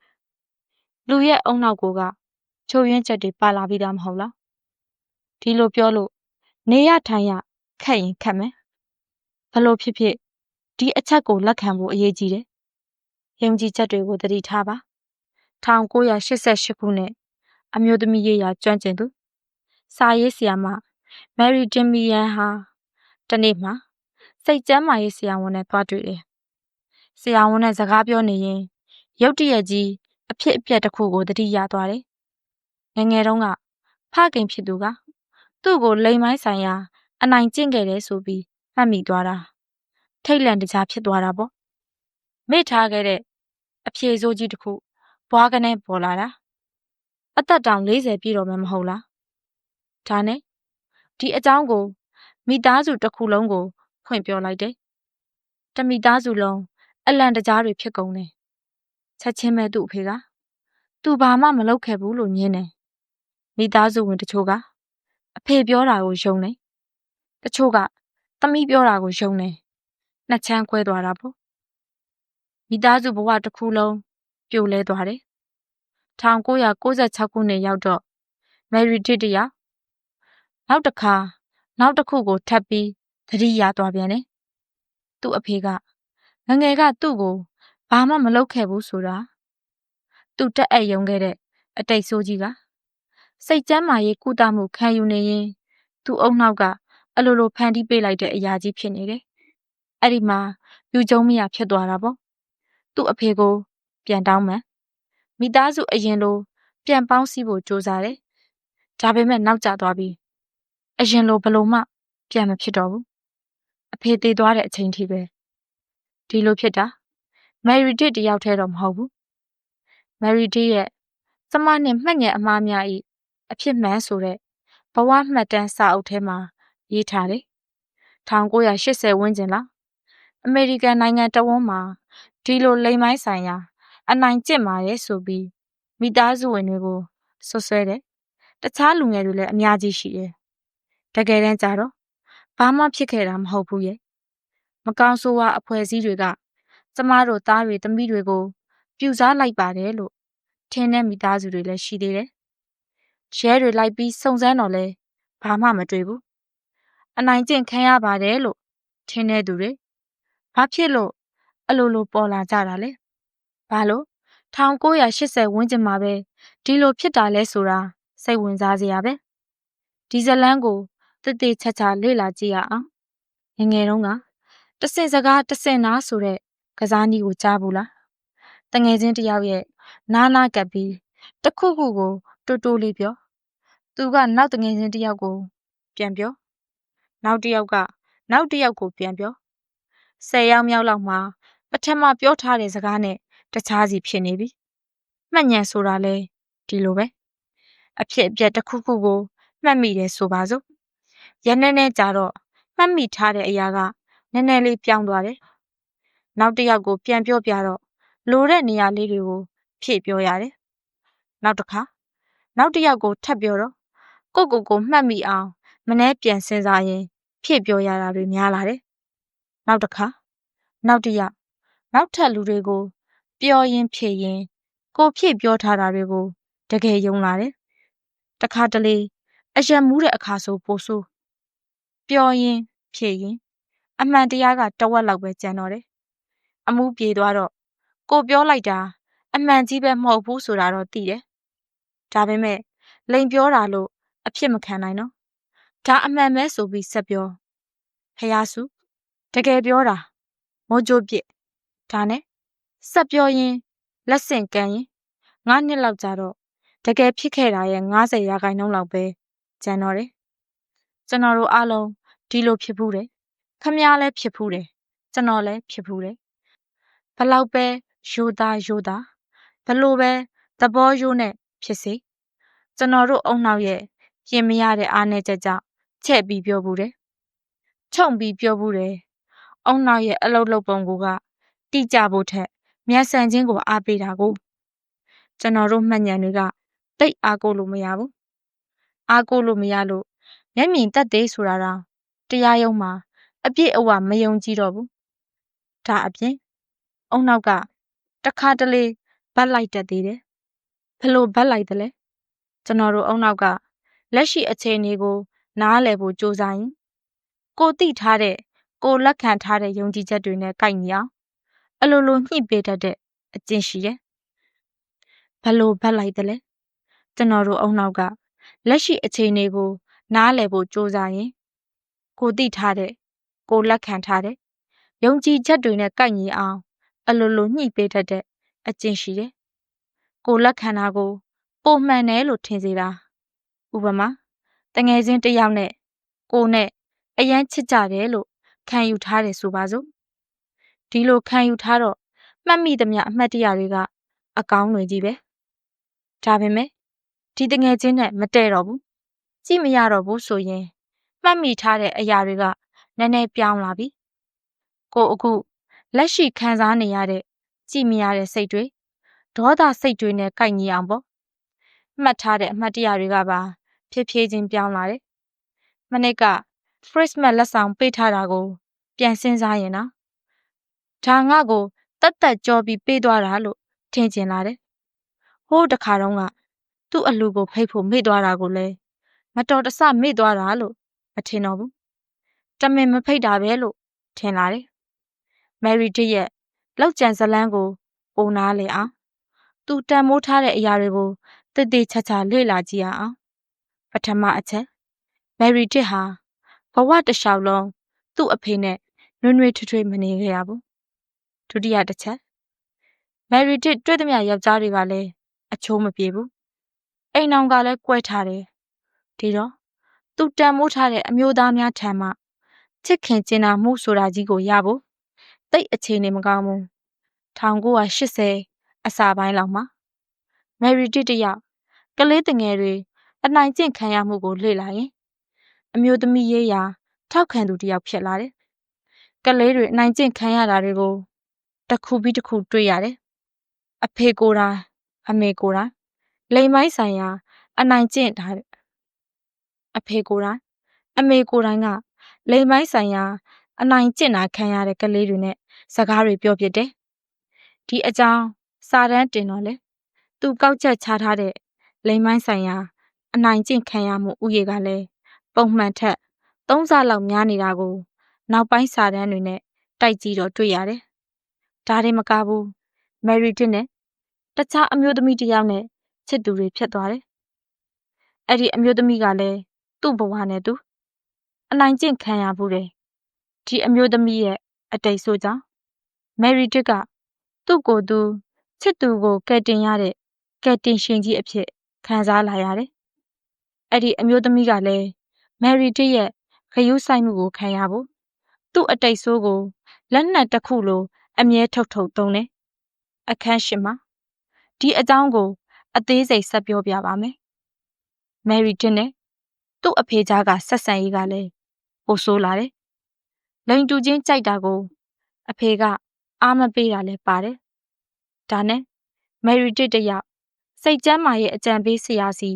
Speaker 1: လူရဲ့အုံနောက်ကချိုးယွင်းချက်တွေပါလာပြီးသားမဟုတ်လားဒီလိုပြောလို့နေရထိုင်ရခက်ရင်ခက်မယ်ဘလို့ဖြစ်ဖြစ်ဒီအချက်ကိုလက်ခံဖို့အရေးကြီးတယ်ယုံကြည်ချက်တွေကိုသတိထားပါ1988ခုနှစ်အမျိုးသမီးရေးရာကျွမ်းကျင်သူစာရေးဆရာမမယ်ရီတင်မီယန်ဟာတနေ့မှာစိတ်ကျမ်းမာရေးဆရာဝန်နဲ့သွားတွေ့တယ်ဆရာဝန်နဲ့စကားပြောနေရင်ရုတ်တရက်ကြီးအဖြစ်အပျက်တစ်ခုကိုသတိရသွားတယ်ငယ်ငယ်တုန်းကဖခင်ဖြစ်သူကသူ့ကိုလိမ်မိုင်းဆိုင်ရာအနိုင်ကျင့်ခဲ့တယ်ဆိုပြီးမှတ်မိသွားတာထိတ်လန့်တကြားဖြစ်သွားတာပေါ့မေ့ထားခဲ့တဲ့အဖြေဆိုးကြီးတစ်ခုဘွားကနေပေါ်လာတာအသက်တောင်40ပြည့်တော့မှမဟုတ်လားဒါနဲ့ဒီအကြောင်းကိုမိသားစုတစ်ခုလုံးကိုဖွင့်ပြောလိုက်တယ်တမိသားစုလုံးအလန့်တကြားတွေဖြစ်ကုန်တယ်ချက်ချင်းပဲသူ့အဖေကသူဘာမှမလုပ်ခဲ့ဘူးလို့ညင်းတယ်မိသားစုဝင်တချို့ကအဖေပြောတာကိုယုံတယ်တချို့ကသမီးပြောတာကိုယုံတယ်နှစ်ချမ်းခွဲသွားတာပေါ့မိသားစုဘဝတစ်ခုလုံးပြိုလဲသွားတယ်1996ခုနှစ်ရောက်တော့မယ်ရီတစ်တယောက်နောက်တစ်ခါနောက်တစ်ခုကိုထပ်ပြီးသတိရသွားပြန်တယ်သူ့အဖေကငငယ်ကသူ့ကိုဘာမှမလုပ်ခဲ့ဘူးဆိုတာသူ့တက်အိတ်ယုံခဲ့တဲ့အတိတ်ဆိုးကြီးကစိတ်ကျမ်းမာရေးကုသမှုခံယူနေရင်သူ့အုံနောက်ကအလိုလိုဖန်တီးပေးလိုက်တဲ့အရာကြီးဖြစ်နေတယ်အဲ့ဒီမှာယူကျုံမရဖြစ်သွားတာပေါ့သူ့အဖေကိုပြန်တောင်းမှန်မိသားစုအရင်လိုပြန်ပေါင်းစည်းဖို့ကြိုးစားတယ်ဒါပေမဲ့နောက်ကျသွားပြီအရင်လိုဘလို့မှပြန်မဖြစ်တော့ဘူးအဖေသေးသွားတဲ့အချိန်ထိပဲဒီလိုဖြစ်တာမယ်ရီတစ်တယောက်တည်းတော့မဟုတ်ဘူးမယ်ရီတစ်ရဲ့စမနဲ့မှတ်ဉာဏ်အမှားများဤအဖြစ်မှန်ဆိုတဲ့ဘဝမှတ်တမ်းစာအုပ်ထဲမှာရေးထားတယ်1980ဝန်းကျင်လောက်အမေရိကန်နိုင်ငံတဝန်းမှာဒီလိုလိမ်မိုင်းဆိုင်ရာအနိုင်ကျင့်ပါတယ်ဆိုပြီးမိသားစုဝင်တွေကိုဆွဆွဲတယ်တခြားလူငယ်တွေလည်းအများကြီးရှိတယ်တကယ်တမ်းကျတော့ဘာမှဖြစ်ခဲ့တာမဟုတ်ဘူးရဲ့မကောင်းဆိုးဝါးအဖွဲ့အစည်းတွေကကျမတို့သားတွေသမီးတွေကိုပြူစားလိုက်ပါတယ်လို့ထင်တဲ့မိသားစုတွေလည်းရှိသေးတယ်ရဲတွေလိုက်ပြီးစုံစမ်းတော့လဲဘာမှမတွေ့ဘူးအနိုင်ကျင့်ခံရပါတယ်လို့ထင်တဲ့သူတွေဘာဖြစ်လို့အလိုလိုပေါ်လာကြတာလဲဘာလို့1980ဝန်းကျင်မှာပဲဒီလိုဖြစ်တာလဲဆိုတာစိတ်ဝင်စားစရာပဲဒီဇလန်းကိုတည်တည်ချာချာလေ့လာကြည့်ရအောင်ငယ်တုန်းကတဆင့်စကားတဆင့်နားဆိုတဲ့ကစားနည်းကိုကြားဘူးလားတငယ်ချင်းတယောက်ရဲ့နားကပ်ပြီးတခုခုကိုတိုးတိုးလေးပြောသူကနောက်တငယ်ချင်းတယောက်ကိုပြန်ပြောနောက်တယောက်ကနောက်တယောက်ကိုပြန်ပြော10ယောက်မြောက်လောက်မှာပထမပြောထားတဲ့စကားနဲ့တခြားစီဖြစ်နေပြီမှတ်ဉာဏ်ဆိုတာလဲဒီလိုပဲအဖြစ်အပျက်တစ်ခုခုကို မှတ်မိတယ်ဆိုပါစို့ရနည်းနည်းကြာတော့မှတ်မိထားတဲ့အရာကနည်းနည်းလေးပြောင်းသွားတယ်နောက်တစ်ယောက်ကိုပြန်ပြောပြတော့လိုတဲ့နေရာလေးတွေကိုဖြည့်ပြောရတယ်နောက်တစ်ခါနောက်တစ်ယောက်ကိုထပ်ပြောတော့ကိုမှတ်မိအောင်မနှဲပြန်စဉ်းစားရင်ဖြည့်ပြောရတာတွေများလာတယ်နောက်တစ်ခါနောက်တစ်ယောက်နောက်ထပ်လူတွေကိုပြောရင်ဖြည့်ရင်ကိုဖြည့်ပြောထားတာတွေကိုတကယ်ယုံလာတယ်တခါတလေအယံမူးတဲ့အခါဆိုပိုဆိုးပြောရင်ဖြည့်ရင်အမှန်တရားကတဝက်လောက်ပဲကျန်တော့တယ်အမှုပြေသွားတော့ကိုပြောလိုက်တာအမှန်ကြီးပဲမဟုတ်ဘူးဆိုတာတော့သိတယ်ဒါပေမဲ့လိန်ပြောတာလို့အဖြစ်မခံနိုင်တော့ဒါအမှန်ပဲဆိုပြီးဆက်ပြောဖယားစုတကယ်ပြောတာမိုးကြိုးပြစ်ဒါနဲ့ဆက်ပြောရင်လက်ဆင့်ကမ်းရင်9 နှစ်လောက်ကြာတော့တကယ်ဖြစ်ခဲ့တာရဲ့90%လောက်ပဲကျန်တော့တယ်ကျွန်တော်တို့အားလုံးဒီလိုဖြစ်ဘူးတယ်ခမည်းလည်းဖြစ်ဘူးတယ်ကျွန်တော်လည်းဖြစ်ဘူးတယ်ဘလောက်ပဲရိုးသားဘလို့ပဲသဘောရိုးနဲ့ဖြစ်စေကျွန်တော်တို့အုံနောက်ရဲ့ပြင်မရတဲ့အားနဲ့ချက်ကြောင့်ချက်ပြီးပြောဘူးတယ်ချုံပြီးပြောဘူးတယ်အုံနောက်ရဲ့အလုတ်လုတ်ပုံကတိကျဖို့ထက်မြန်ဆန်ခြင်းကိုအားပေးတာကိုကျွန်တော်တို့မှတ်ဉာဏ်တွေကတိတ်အားကိုလို့မရဘူးအားကိုလို့မရလို့မျက်မြင်သက်သေဆိုတာတော့တရားရုံးမှာအပြည့်အဝမယုံကြည်တော့ဘူးဒါအပြင်အုံနောက်ကတခါတလေဗတ်လိုက်တတ်သေးတယ်ဘလို့ဗတ်လိုက်တယ်လဲကျွန်တော်တို့အုံနောက်ကလက်ရှိအခြေအနေကိုနားလည်ဖို့ကြိုးစားရင်ကိုသိထားတဲ့ကိုလက်ခံထားတဲ့ယုံကြည်ချက်တွေနဲ့ကိုက်ညီအောင်အလိုလိုညှိပေးတတ်တဲ့အကျင့်ရှိတယ်ဘလို့ဗတ်လိုက်တယ်လဲကျွန်တော်တို့အုံနောက်ကလက်ရှိအခြေအနေကိုနားလည်ဖို့ကြိုးစားရင်ကိုသိထားတဲ့ကိုလက်ခံထားတဲ့ယုံကြည်ချက်တွေနဲ့ကိုက်ညီအောင်အလိုလိုညှိပေးတတ်တဲ့အကျင့်ရှိတယ်ကိုလက်ခံတာကိုပုံမှန်တယ်လို့ထင်စေတာဥပမာတငယ်ချင်းတစ်ယောက်နဲ့ကိုနဲ့အရန်ချစ်ကြတယ်လို့ခံယူထားတယ်ဆိုပါစို့ဒီလိုခံယူထားတော့မှတ်မိသမျှအမှတ်တရတွေကအကောင်းတွေကြီးပဲဒါပေမဲ့ဒီတငယ်ချင်းနဲ့မတည့်တော့ဘူးကြည့်မရတော့ဘူးဆိုရင်မှတ်မိထားတဲ့အရာတွေကနည်းနည်းပြောင်းလာပြီကိုအခုလက်ရှိခံစားနေရတဲ့ကြည့်မရတဲ့စိတ်တွေဒေါသစိတ်တွေနဲ့ကိုက်ညီအောင်ပေါ့မှတ်ထားတဲ့အမှတ်တရတွေကပါဖြည်းဖြည်းချင်းပြောင်းလာတယ်မနေ့က Christmas လက်ဆောင်ပေးထားတာကိုပြန်စဉ်းစားရင်နော်ဒါငါ့ကိုတက်ကြောပြီးပေးသွားတာလို့ထင်ကျင်လာတယ်ဟိုးတခါတော့ကသူ့အလူကိုဖိတ်ဖို့မေ့သွားတာကိုလည်းမတော်တဆမေ့သွားတာလို့မထင်တော့ဘူးတမင်မဖိတ်တာပဲလို့ထင်လာတယ်မယ်ရီတစ်ရဲ့လောက်ကျန်ဇလန်းကိုပုံနာလေအောင်သူတန်မိုးထားတဲ့အရာတွေကိုတည်တည်ချာချာလေ့လာကြည့်ရအောင်ပထမအချက်မယ်ရီတစ်ဟာဘဝတစ်လျှောက်လုံးသူ့အဖေနဲ့နှွေးထွေးမနေခဲ့ရဘူးဒုတိယတစ်ချက်မယ်ရီတစ်တွေ့သမျှယောက်ျားတွေကလည်းအချိုးမပြေဘူးအိမ်အောင်ကလည်းကွဲထားတယ်ဒီတော့သူတန်မိုးထားတဲ့အမျိုးသားများထံမှချစ်ခင်ကျင်နာမှုဆိုတာကြီးကိုရဖို့တိတ်အခြေအနေမကောင်းဘူး1980အစပိုင်းလောက်မှာမယ်ရီတစ်တယောက်ကလေးတငယ်တွေအနိုင်ကျင့်ခံရမှုကိုလေ့လာရင်အမျိုးသမီးရေးရာထောက်ခံသူတယောက်ဖြစ်လာတယ်ကလေးတွေအနိုင်ကျင့်ခံရတာတွေကိုတစ်ခုပြီးတစ်ခုတွေ့ရတယ်အဖေကိုယ်တိုင်အမေကိုယ်တိုင်လိမ်ပိုင်းဆိုင်ရာအနိုင်ကျင့်ထားတဲ့အဖေကိုယ်တိုင်အမေကိုယ်တိုင်ကလိမ်ပိုင်းဆိုင်ရာအနိုင်ကျင့်တာခံရတဲ့ကလေးတွေနဲ့စကားတွေပြောပြတယ်ဒီအကြောင်းစာတန်းတင်တော့လေသူကောက်ချက်ချထားတဲ့လိမ်ပိုင်းဆိုင်ရာအနိုင်ကျင့်ခံရမှုဥယေကလည်းပုံမှန်ထက်3 ဆလောက်များနေတာကိုနောက်ပိုင်းစာတန်းတွေနဲ့တိုက်ကြည့်တော့တွေ့ရတယ်ဒါတွေမကဘူးမယ်ရီတစ်နဲ့တခြားအမျိုးသမီးတစ်ယောက်နဲ့ချစ်သူတွေဖြစ်သွားတယ်အဲ့ဒီအမျိုးသမီးကလည်းသူ့ဘဝနဲ့သူအနိုင်ကျင့်ခံရဘူးတယ်ဒီအမျိုးသမီးရဲ့အတိတ်ဆိုကြောင့်မယ်ရီတစ်ကသူ့ကိုယ်သူချစ်သူကိုကယ်တင်ရတဲ့ကယ်တင်ရှင်ကြီးအဖြစ်ခံစားလာရတယ်အဲ့ဒီအမျိုးသမီးကလည်းမယ်ရီတစ်ရဲ့ဂရုစိုက်မှုကိုခံရဖို့သူ့အတိတ်ဆိုးကိုလက်နက်တစ်ခုလိုအမြဲထုတ်သုံးတယ်အခန်း8မှာဒီအကြောင်းကိုအသေးစိတ်ဆက်ပြောပြပါမယ်မယ်ရီတစ်နဲ့ သူ့အဖေကြားကဆက်ဆံရေးကလည်းပိုဆိုးလာတယ်။လိန်တူချင်းကြိုက်တာကိုအဖေကအားမပေးတာလည်းပါတယ်။ဒါနဲ့မယ်ရီတစ်တယောက်စိတ်ကျန်းမာရေးအကြံပေးဆရာစီ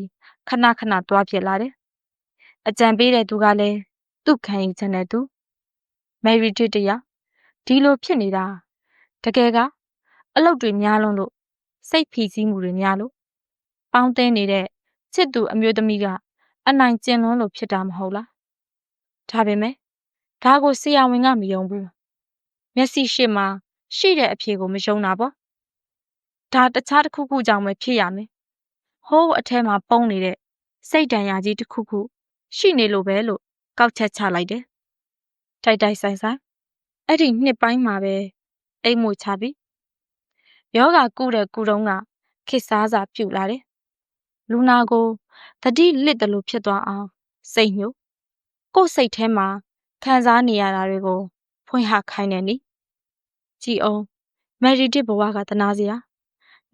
Speaker 1: ခဏခဏသွားဖြစ်လာတယ်။အကြံပေးတဲ့သူကလည်းသူ့ခံယူချက်နဲ့သူမယ်ရီတစ်တယောက်ဒီလိုဖြစ်နေတာတကယ်ကအလုပ်တွေများလွန်းလို့စိတ်ဖိစီးမှုတွေများလို့ပေါင်းသင်းနေတဲ့ချစ်သူအမျိုးသမီးကအနိုင်ကျင့်လွန်းလို့ဖြစ်တာမဟုတ်လား။ဒါပေမဲ့ဒါကိုဆရာဝန်ကမယုံဘူး။မျက်စိရှေ့မှာရှိတဲ့အဖြေကိုမယုံတာပေါ့။ဒါတခြားတစ်ခုခုကြောင့်ပဲဖြစ်ရမယ်။ဟိုးအထဲမှာပုံနေတဲ့စိတ်ဒဏ်ရာကြီးတစ်ခုခုရှိနေလို့ပဲလို့ကောက်ချက်ချလိုက်တယ်။တိုက်တိုက်ဆိုင်ဆိုင်အဲ့ဒီနှစ်ပိုင်းမှာပဲအိမ်မွေချပြီးယောဂကုတဲ့ကုတုံးကခေတ်စားစာပြုတ်လာတယ်။လူနာကိုတတိလစ်တယ်လို့ဖြစ်သွားအောင်စိတ်ညှို့ကိုယ်စိတ်ထဲမှာခံစားနေရတာတွေကိုဖွင့်ဟခိုင်းတယ်နိကြည်အောင်မယ်ရီတစ်ဘဝကတနာစရာ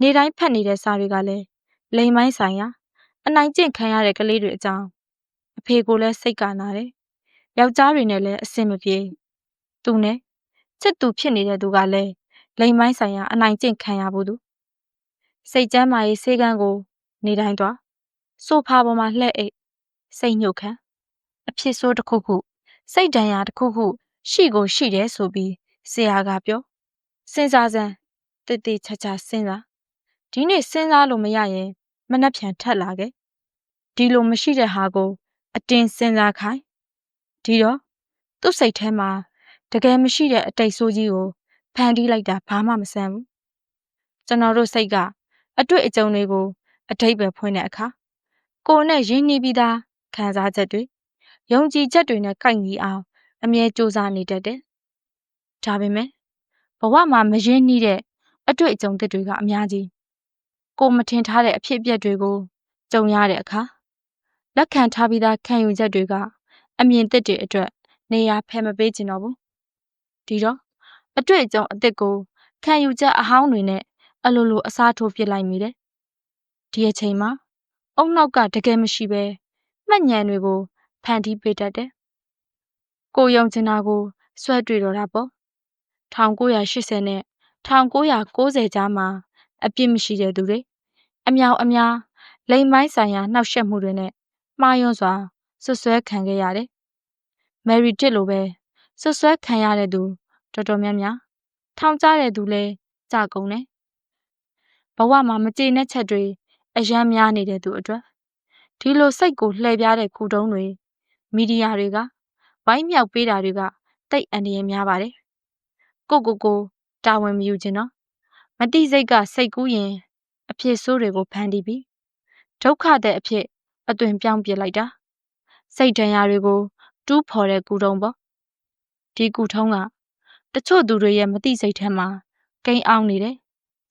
Speaker 1: နေတိုင်းဖတ်နေတဲ့စာတွေကလည်းလိမ်ပိုင်းဆိုင်ရာအနိုင်ကျင့်ခံရတဲ့ကလေးတွေအကြောင်းအဖေကိုလည်းစိတ်ကနာတယ်ယောက်ျားတွေနဲ့လည်းအဆင်မပြေသူနဲ့ချစ်သူဖြစ်နေတဲ့သူကလည်းလိမ်ပိုင်းဆိုင်ရာအနိုင်ကျင့်ခံရဖို့သူစိတ်ကျမ်းမာရေးဆေးကန်းကိုနေတိုင်းသွားဆိုဖာပေါ်မှာလှဲ့အိတ်စိတ်ညှို့ခံအဖြစ်ဆိုးတစ်ခုခုစိတ်ဒဏ်ရာတစ်ခုခုရှိကိုရှိတယ်ဆိုပြီးဆရာကပြောစဉ်းစားစမ်းတည်တည်ချာချာစဉ်းစားဒီနေ့စဉ်းစားလို့မရရင်မနှက်ဖြန်ထက်လာခဲ့ဒီလိုမရှိတဲ့ဟာကိုအတင်းစဉ်းစားခိုင်းဒီတော့သူ့စိတ်ထဲမှာတကယ်မရှိတဲ့အတိတ်ဆိုးကြီးကိုဖန်တီးလိုက်တာဘာမှမဆန်းဘူးကျွန်တော်တို့စိတ်ကအတွေ့အကြုံတွေကိုအထိပ္ပယ်ဖွင့်တဲ့အခါကိုယ်နဲ့ရင်းနှီးပြီးသားခံစားချက်တွေယုံကြည်ချက်တွေနဲ့ကိုက်ညီအောင်အမြဲစူးစမ်းနေတတ်တယ်ဒါပေမဲ့ဘဝမှာမရင်းနှီးတဲ့အတွေ့အကြုံသစ်တွေကအများကြီးကိုမထင်ထားတဲ့အဖြစ်အပျက်တွေကိုကြုံရတဲ့အခါလက်ခံထားပြီးသားခံယူချက်တွေကအမြင်သစ်တွေအတွက်နေရာဖယ်မပေးချင်တော့ဘူးဒီတော့အတွေ့အကြုံအသစ်ကိုခံယူချက်အဟောင်းတွေနဲ့အလိုလိုအစားထိုးပြစ်လိုက်မိတယ်ဒီအချိန်မှာအုံနောက်ကတကယ်မရှိပဲမှတ်ဉဏ်တွေကိုဖန်တီးပေးတတ်တယ်ကိုယုံချင်တာကိုဆွဲတွေ့တော့တာပေါ့1980နဲ့1990ကြားမှာအပြစ်မရှိတဲ့သူတွေအမြောက်အများလိမ်ပိုင်းဆိုင်ရာနှောက်ယှက်မှုတွေနဲ့မှားယွင်းစွာဆွဆွဲခံခဲ့ရတယ်မယ်ရီတစ်လိုပဲဆွဆွဲခံရတဲ့သူတော်တော်များများထောင်ကျတဲ့သူလည်းကြကုန်တယ်ဘဝမှာမကျေနပ်ချက်တွေအယမ်းများနေတဲ့သူအတွက်ဒီလိုစိတ်ကိုလှည့်ပြားတဲ့ကုတုံးတွေမီဒီယာတွေကဝိုင်းမြောက်ပေးတာတွေကတိတ်အန္တရာယ်များပါတယ်ကိုတာဝန်မယူခြင်းတော့မတိစိတ်ကစိတ်ကူးရင်အဖြစ်ဆိုးတွေကိုဖန်တီးပြီးဒုက္ခတဲ့အဖြစ်အသွင်ပြောင်းပြလိုက်တာစိတ်ဒဏ်ရာတွေကိုတူးဖော်တဲ့ကုတုံးပေါ့ဒီကုထုံးကတချို့သူတွေရဲ့မတိစိတ်ထဲမှာကိန်းအောင်နေတယ်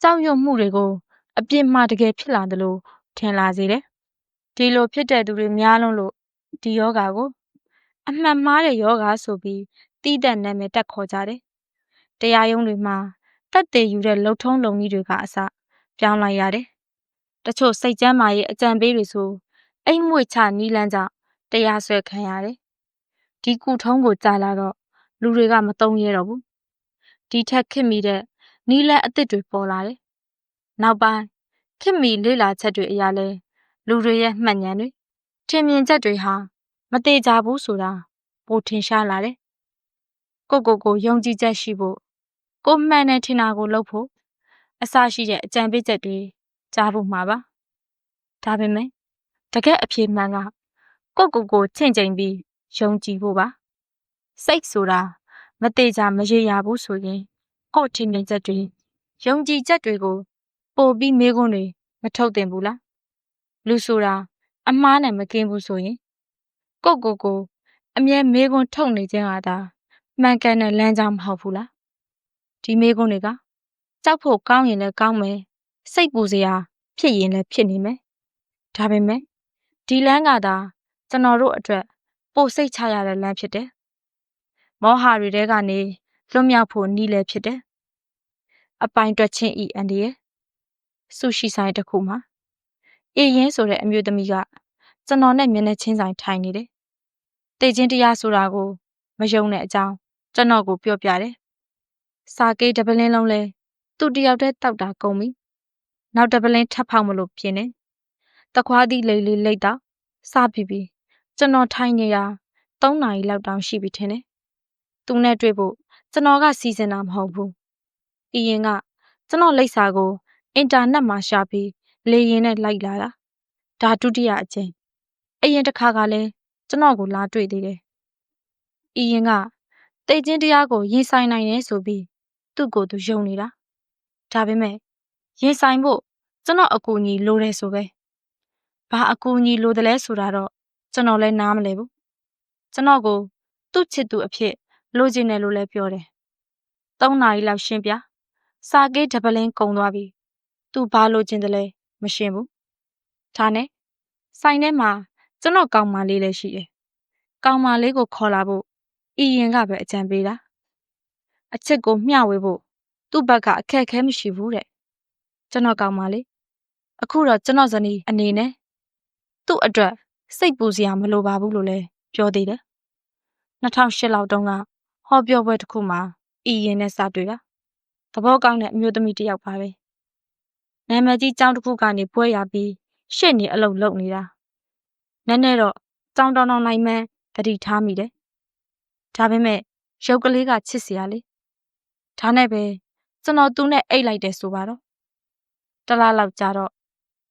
Speaker 1: ကြောက်ရွံ့မှုတွေကိုအပြစ်မှတကယ်ဖြစ်လာတယ်လို့ထင်လာစေတယ်ဒီလိုဖြစ်တဲ့သူတွေများလွန်းလို့ဒီယောဂါကိုအမှန်မှားတဲ့ယောဂါဆိုပြီးတီးတဲ့နာမည်တက်ခေါ်ကြတယ်တရားရုံးတွေမှာတက်သေးယူတဲ့လှုပ်ထုံးလုံကြီးတွေကအစပြောင်းလိုက်ရတယ်တချို့စိတ်ကျမ်းမာရေးအကြံပေးတွေဆိုအိမ်မွေချနီးလန်းကြောင့်တရားစွဲခံရတယ်ဒီကုထုံးကိုကြာလာတော့လူတွေကမသုံးရဲတော့ဘူးဒီထက်ခစ်မိတဲ့နီးလန်းအသစ်တွေပေါ်လာတယ်နောက်ပိုင်းခစ်မိလေ့လာချက်တွေအရာလဲလူတွေရဲ့မှတ်ဉာဏ်တွေထင်မြင်ချက်တွေဟာမတေချာဘူးဆိုတာပိုထင်ရှားလာတယ်ကိုယုံကြည်ချက်ရှိဖို့ကိုမှန်တယ်ထင်တာကိုလုပ်ဖို့အစရှိတဲ့အကြံပေးချက်တွေကြားဖို့မှာပါဒါပေမဲ့တကယ်အဖြေမှန်ကကိုချင့်ချိန်ပြီးယုံကြည်ဖို့ပါစိတ်ဆိုတာမတေချာမရေရာဘူးဆိုရင်ကိုထင်မြင်ချက်တွေယုံကြည်ချက်တွေကိုပို့ပြီးမေးခွန်းတွေမထုတ်သင့်ဘူးလားလူဆိုတာအမှားနဲ့မကင်းဘူးဆိုရင်ကိုအမြဲမေးခွန်းထုတ်နေခြင်းဟာဒါမှန်ကန်တဲ့လမ်းကြောင်းမဟုတ်ဘူးလားဒီမေးခွန်းတွေကကြောက်ဖို့ကောင်းရင်လည်းကောင်းမယ်စိတ်ပူစရာဖြစ်ရင်လည်းဖြစ်နေမယ်ဒါပေမဲ့ဒီလမ်းကသာကျွန်တော်တို့အတွက်ပိုစိတ်ချရတဲ့လမ်းဖြစ်တယ်မောဟတွေထဲကနေလွတ်မြောက်ဖို့နည်းလည်းဖြစ်တယ်အပိုင်တွက်ချင်းဤအန်ဒီရဲ့ဆူရှီဆိုင်တစ်ခုမှာအေးရင်ဆိုတဲ့အမျိုးသမီးက ကျွန်တော်နဲ့မျက်နှာချင်းဆိုင်ထိုင်နေတယ်။တေချင်းတရားဆိုတာကိုမယုံတဲ့အကြောင်းကျွန်တော်ကိုပြောပြတယ်။စာကေးတပလင်းလုံးလဲသူ့တယောက်တည်းတောက်တာကုန်ပြီ။နောက်တပလင်းထပ်ဖောက်မလို့ပြင်းနေ။တခွားသီးလိလိတ်တော့စပြီကျွန်တော်ထိုင်နေတာ3 နာရီလောက်တောင်ရှိပြီထင်တယ်။သူနဲ့တွေ့ဖို့ကျွန်တော်ကစီစဉ်တာမဟုတ်ဘူး။အရင်ကကျွန်တော်လိပ်စာကိုအင်တာနက်မှာရှာပြီးလေရင်နဲ့လိုက်လာတာ။ဒါဒုတိယအကြိမ်။အရင်တစ်ခါကလည်းကျွန်တော်ကိုလာတွေ့သေးတယ်။အရင်ကတေချင်းတရားကိုရင်ဆိုင်နိုင်တယ်ဆိုပြီးသူ့ကိုယ်သူယုံနေတာ။ဒါပေမဲ့ရင်ဆိုင်ဖို့ကျွန်တော်အကူအညီလိုတယ်ဆိုပဲ။ဘာအကူအညီလိုတယ်လဲဆိုတာတော့ကျွန်တော်လည်းနားမလဲဘူး။ကျွန်တော်ကိုသူ့ချစ်သူအဖြစ်လိုချင်တယ်လို့လည်းပြောတယ်။3 နာရီလောက်ရှင်းပြ။စာကေးတပလင်းကုန်သွားပြီ။သူဘာလိုချင်တယ်လဲမရှင်းဘူး။ဒါနဲ့ဆိုင်ထဲမှာကျွန်တော်ကောင်မလေးလည်းရှိတယ်။ကောင်မလေးကိုခေါ်လာဖို့အရင်ကပဲအကြံပေးတာ။အချစ်ကိုမျှဝေဖို့သူ့ဘက်ကအခက်အခဲမရှိဘူးတဲ့။ကျွန်တော်ကောင်မလေးအခုတော့ကျွန်တော်ဇနီးအနေနဲ့သူ့အတွက်စိတ်ပူစရာမလိုပါဘူးလို့လည်းပြောသေးတယ်။2008လောက်တုန်းကဟောပြောပွဲတစ်ခုမှာအရင်နဲ့စတွေ့တာ။သဘောကောင်းတဲ့အမျိုးသမီးတစ်ယောက်ပါပဲ။နာမည်ကြီးကျောင်းတစ်ခုကနေဘွဲရပြီးရှေ့နေအလုပ်လုပ်နေတာ။နည်းနည်းတော့ကျောင်းတောင်းနိုင်မှန်းတတိထားမိတယ်။ဒါပေမဲ့ရုပ်ကလေးကချစ်စရာလေ။ဒါနဲ့ပဲကျွန်တော်သူနဲ့အိတ်လိုက်တယ်ဆိုပါတော့။တလားလောက်ကြာတော့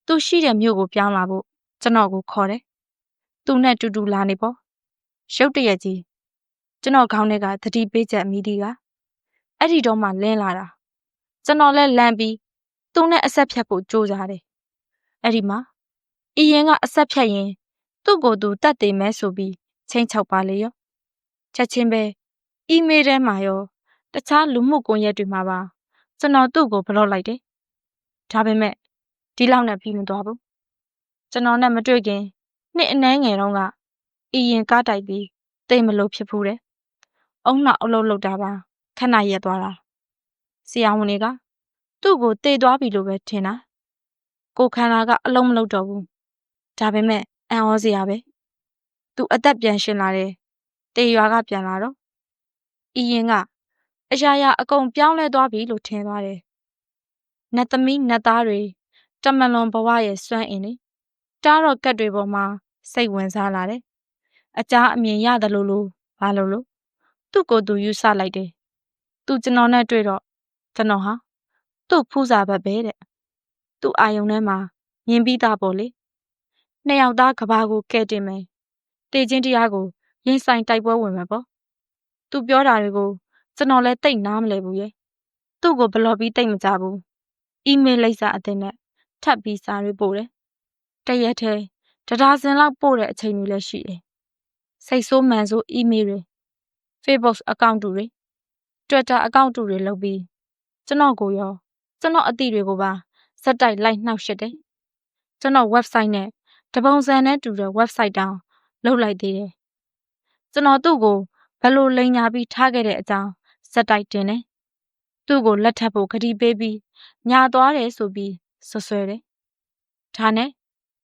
Speaker 1: သူရှိတဲ့မြို့ကိုပြောင်းလာဖို့ကျွန်တော်ကိုခေါ်တယ်။သူနဲ့တူတူလာနေပေါ့။ရုပ်တရက်ကြီးကျွန်တော်ခေါင်းထဲကသတိပေးချက်မိသည်ကအဲ့ဒီတော့မှလင်းလာတာ။ကျွန်တော်လည်းလန့်ပြီးသူနဲ့အဆက်ဖြတ်ဖို့ကြိုးစားတယ်။အဲ့ဒီမှာအရင်ကအဆက်ဖြတ်ရင်သူ့ကိုယ်သူတတ်သိမ်းမဲဆိုပြီးချိန်ချောက်ပါလေရော။ချက်ချင်းပဲအီးမေးလ်ထဲမှာရောတခြားလူမှုကွန်ရက်တွေမှာပါကျွန်တော်သူ့ကိုဘလော့လိုက်တယ်။ဒါပေမဲ့ဒီလောက်နဲ့ပြီးမသွားဘူး။ကျွန်တော်နဲ့မတွေ့ခင်နှစ်အနည်းငယ်တုန်းကအရင်ကားတိုက်ပြီးတိတ်မလို့ဖြစ်ဖူးတယ်။အုံနောက်အလုပ်လုပ်တာပါခဏရက်သွားတာ။ဆရာဝန်တွေကသူ့ကိုတေသွားပြီလို့ပဲထင်တာ။ကိုခန္ဓာကအလုံးမလုပ်တော့ဘူး။ဒါပေမဲ့အံ့ဩစရာပဲ။သူအသက်ပြန်ရှင်လာတယ်။တေရွာကပြန်လာတော့အရင်ကအရာရာအကုန်ပြောင်းလဲသွားပြီလို့ထင်သွားတယ်။နတ်သမီးနတ်သားတွေတမလွန်ဘဝရဲ့စွမ်းအင်တွေတားတော့ကတ်တွေပေါ်မှာစိတ်ဝင်စားလာတယ်။အကြားအမြင်ရတယ်လို့ဘာလို့သူ့ကိုယ်သူယူဆလိုက်တယ်။သူကျွန်တော်နဲ့တွေ့တော့ကျွန်တော်ဟာသူ့ဖူးစာဘက်ပဲတဲ့။သူ့အာယုံထဲမှာမြင်ပြီးသားပေါ့လေ။နှစ်ယောက်သားကဘာကိုကဲတင်မယ်။တေချင်းတရားကိုရင်ဆိုင်တိုက်ပွဲဝင်မယ်ပေါ့။သူပြောတာတွေကိုကျွန်တော်လည်းတိတ်နားမလဲဘူးရဲ့။သူ့ကိုဘလော့ပြီးတိတ်မကြဘူး။အီးမေးလ်လိပ်စာအသစ်နဲ့ထပ်ပြီးစာတွေပို့တယ်။တရက်ထဲတဒါဇင်လောက်ပို့တဲ့အချိန်တွေလည်းရှိတယ်။စိတ်ဆိုးမှန်ဆိုးအီးမေးလ်တွေ Facebook အကောင့်တူတွေ Twitter အကောင့်တူတွေလုပ်ပြီးကျွန်တော်ကိုရောကျွန်တော်အသည့်တွေကိုပါစက်တိုက်လိုက်နှောက်ရှက်တယ်။ကျွန်တော် website နဲ့တပုံစံနဲ့တူတဲ့ website တောင်လုပ်လိုက်သေးတယ်။ကျွန်တော်သူ့ကိုဘယ်လိုလိန်ညာပြီးထားခဲ့တဲ့အကြောင်းစက်တိုက်တင်တယ်။သူ့ကိုလက်ထပ်ဖို့ကတိပေးပြီးညာသွားတယ်ဆိုပြီးဆွဲတယ်။ဒါနဲ့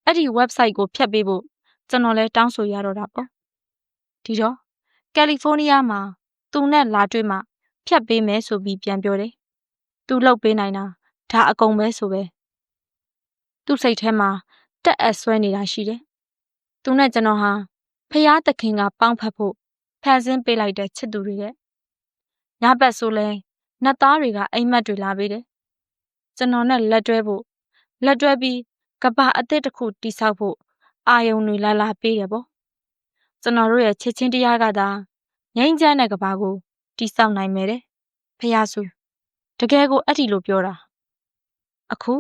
Speaker 1: အဲ့ဒီ website ကိုဖျက်ပေးဖို့ကျွန်တော်လည်းတောင်းဆိုရတော့တာပေါ့။ဒီတော့ကယ်လီဖိုးနီးယားမှာသူနဲ့လာတွေ့မှဖျက်ပေးမယ်ဆိုပြီးပြန်ပြောတယ်။သူလုပ်ပေးနိုင်တာဒါအကုန်ပဲဆိုပဲ။သူ့စိတ်ထဲမှာတက်အပ်ဆွဲနေတာရှိတယ်။သူနဲ့ကျွန်တော်ဟာဖျားသခင်ကပေါင်းဖက်ဖို့ဖန်ဆင်းပေးလိုက်တဲ့ချစ်သူတွေတဲ့။ညဘက်ဆိုလဲနတ်သားတွေကအိမ်မက်တွေလာပေးတယ်။ကျွန်တော်နဲ့လက်တွဲဖို့လက်တွဲပြီးကဘာအသစ်တစ်ခုတိဆောက်ဖို့အာယုံတွေလာပေးတယ်ပေါ့။ကျွန်တော်တို့ရဲ့ချစ်ချင်းတရားကသာငြိမ်းချမ်းတဲ့ကဘာကိုတိဆောက်နိုင်မယ်တဲ့။ဖျားစုတကယ်ကိုအဲ့ဒီလိုပြောတာ။အခု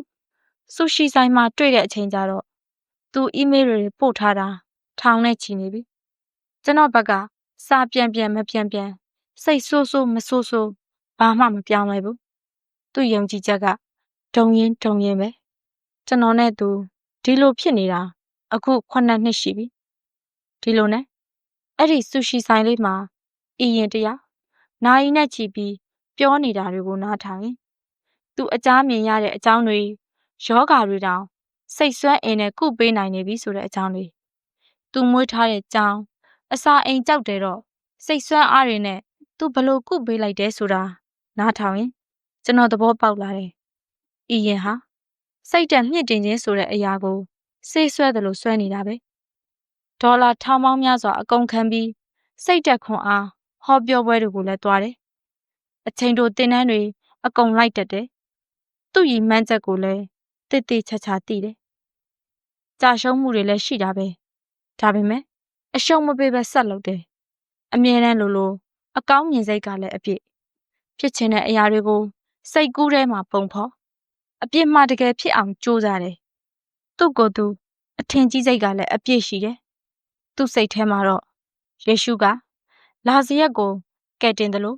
Speaker 1: ဆူရှီဆိုင်မှာတွေ့တဲ့အချိန်ကျတော့သူအီးမေးလ်တွေပို့ထားတာထောင်နဲ့ချီနေပြီ။ကျွန်တော်ဘက်ကစာပြန်မပြန်စိတ်ဆိုးမဆိုးဘာမှမပြောင်းလဲဘူး။သူ့ယုံကြည်ချက်ကဒုံရင်ပဲ။ကျွန်တော်နဲ့သူဒီလိုဖြစ်နေတာအခု9 နှစ်ရှိပြီ။ဒီလိုနဲ့အဲ့ဒီဆူရှီဆိုင်လေးမှာအရင်တရားနာရီနဲ့ချီပြီးပြောနေတာတွေကိုနားထောင်ရင်သူအကြားမြင်ရတဲ့အကြောင်းတွေယောဂါတွေတောင်စိတ်ဆွမ်းအင်နဲ့ကုပေးနိုင်နေပြီဆိုတဲ့အကြောင်းတွေ သူမွေးထားတဲ့ကြောင်အစာအိမ်ကြောက်တယ်တော့စိတ်ဆွမ်းအားတွေနဲ့သူဘလို့ကုပေးလိုက်တယ်ဆိုတာနားထောင်ရင်ကျွန်တော်သဘောပေါက်လာတယ်။ဤရင်ဟာစိတ်တက်မြင့်တင်ခြင်းဆိုတဲ့အရာကိုစေးဆွဲတယ်လို့ဆွဲနေတာပဲ။ဒေါ်လာထောင်ပေါင်းများစွာအကုန်ခံပြီးစိတ်တက်ခွန်အားဟောပြောပွဲတွေကိုလည်းတွားတယ်။အချိန်တို့တင်တန်းတွေအကုန်လိုက်တက်တယ်။သူ့ရည်မှန်းချက်ကိုလည်းတိတိချာချာသိတယ်။ကြာရှုံးမှုတွေလည်းရှိတာပဲ။ဒါပေမဲ့အရှုံးမပေးပဲဆက်လုပ်တယ်။အမြဲတမ်းလိုအကောင်းမြင်စိတ်ကလည်းအပြည့်ဖြစ်ချင်တဲ့အရာတွေကိုစိတ်ကူးထဲမှာပုံဖော်အပြစ်မှတကယ်ဖြစ်အောင်ကြိုးစားတယ်။သူ့ကိုယ်သူအထင်ကြီးစိတ်ကလည်းအပြည့်ရှိတယ်။သူ့စိတ်ထဲမှာတော့ယေရှုကလာဇရက်ကိုကယ်တင်တယ်လို့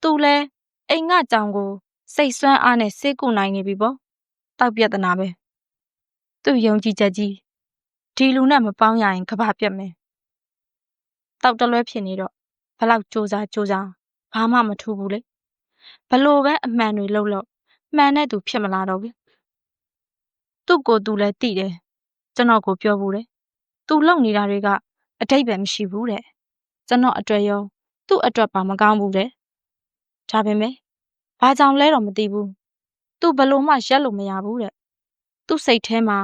Speaker 1: သူလည်းအိမ်ကကြောင်ကိုစိတ်ဆွမ်းအားနဲ့ဆေးကုနိုင်နေပြီပေါ့။တောက်ပြဿနာပဲ။သူ့ယုံကြည်ချက်ကြီးဒီလူနဲ့မပေါင်းရရင်ကဘာပြတ်မယ်။တောက်တလွဲဖြစ်နေတော့ဘလောက်စူးစမ်းဘာမှမထူးဘူးလေဘလို့ပဲအမှန်တွေလှုပ်မှန်တဲ့သူဖြစ်မလာတော့ဘူးသူ့ကိုယ်သူလည်းသိတယ်ကျွန်တော်ကိုပြောဘူးတယ်သူလှုပ်နေတာတွေကအတိတ်ပဲမရှိဘူးတဲ့ကျွန်တော်အတွက်ရောသူ့အတွက်ပါမကောင်းဘူးတဲ့ဒါပေမဲ့ဘာကြောင့်လဲတော့မသိဘူးသူဘလို့မှရက်လို့မရဘူးတဲ့သူ့စိတ်ထဲမှာ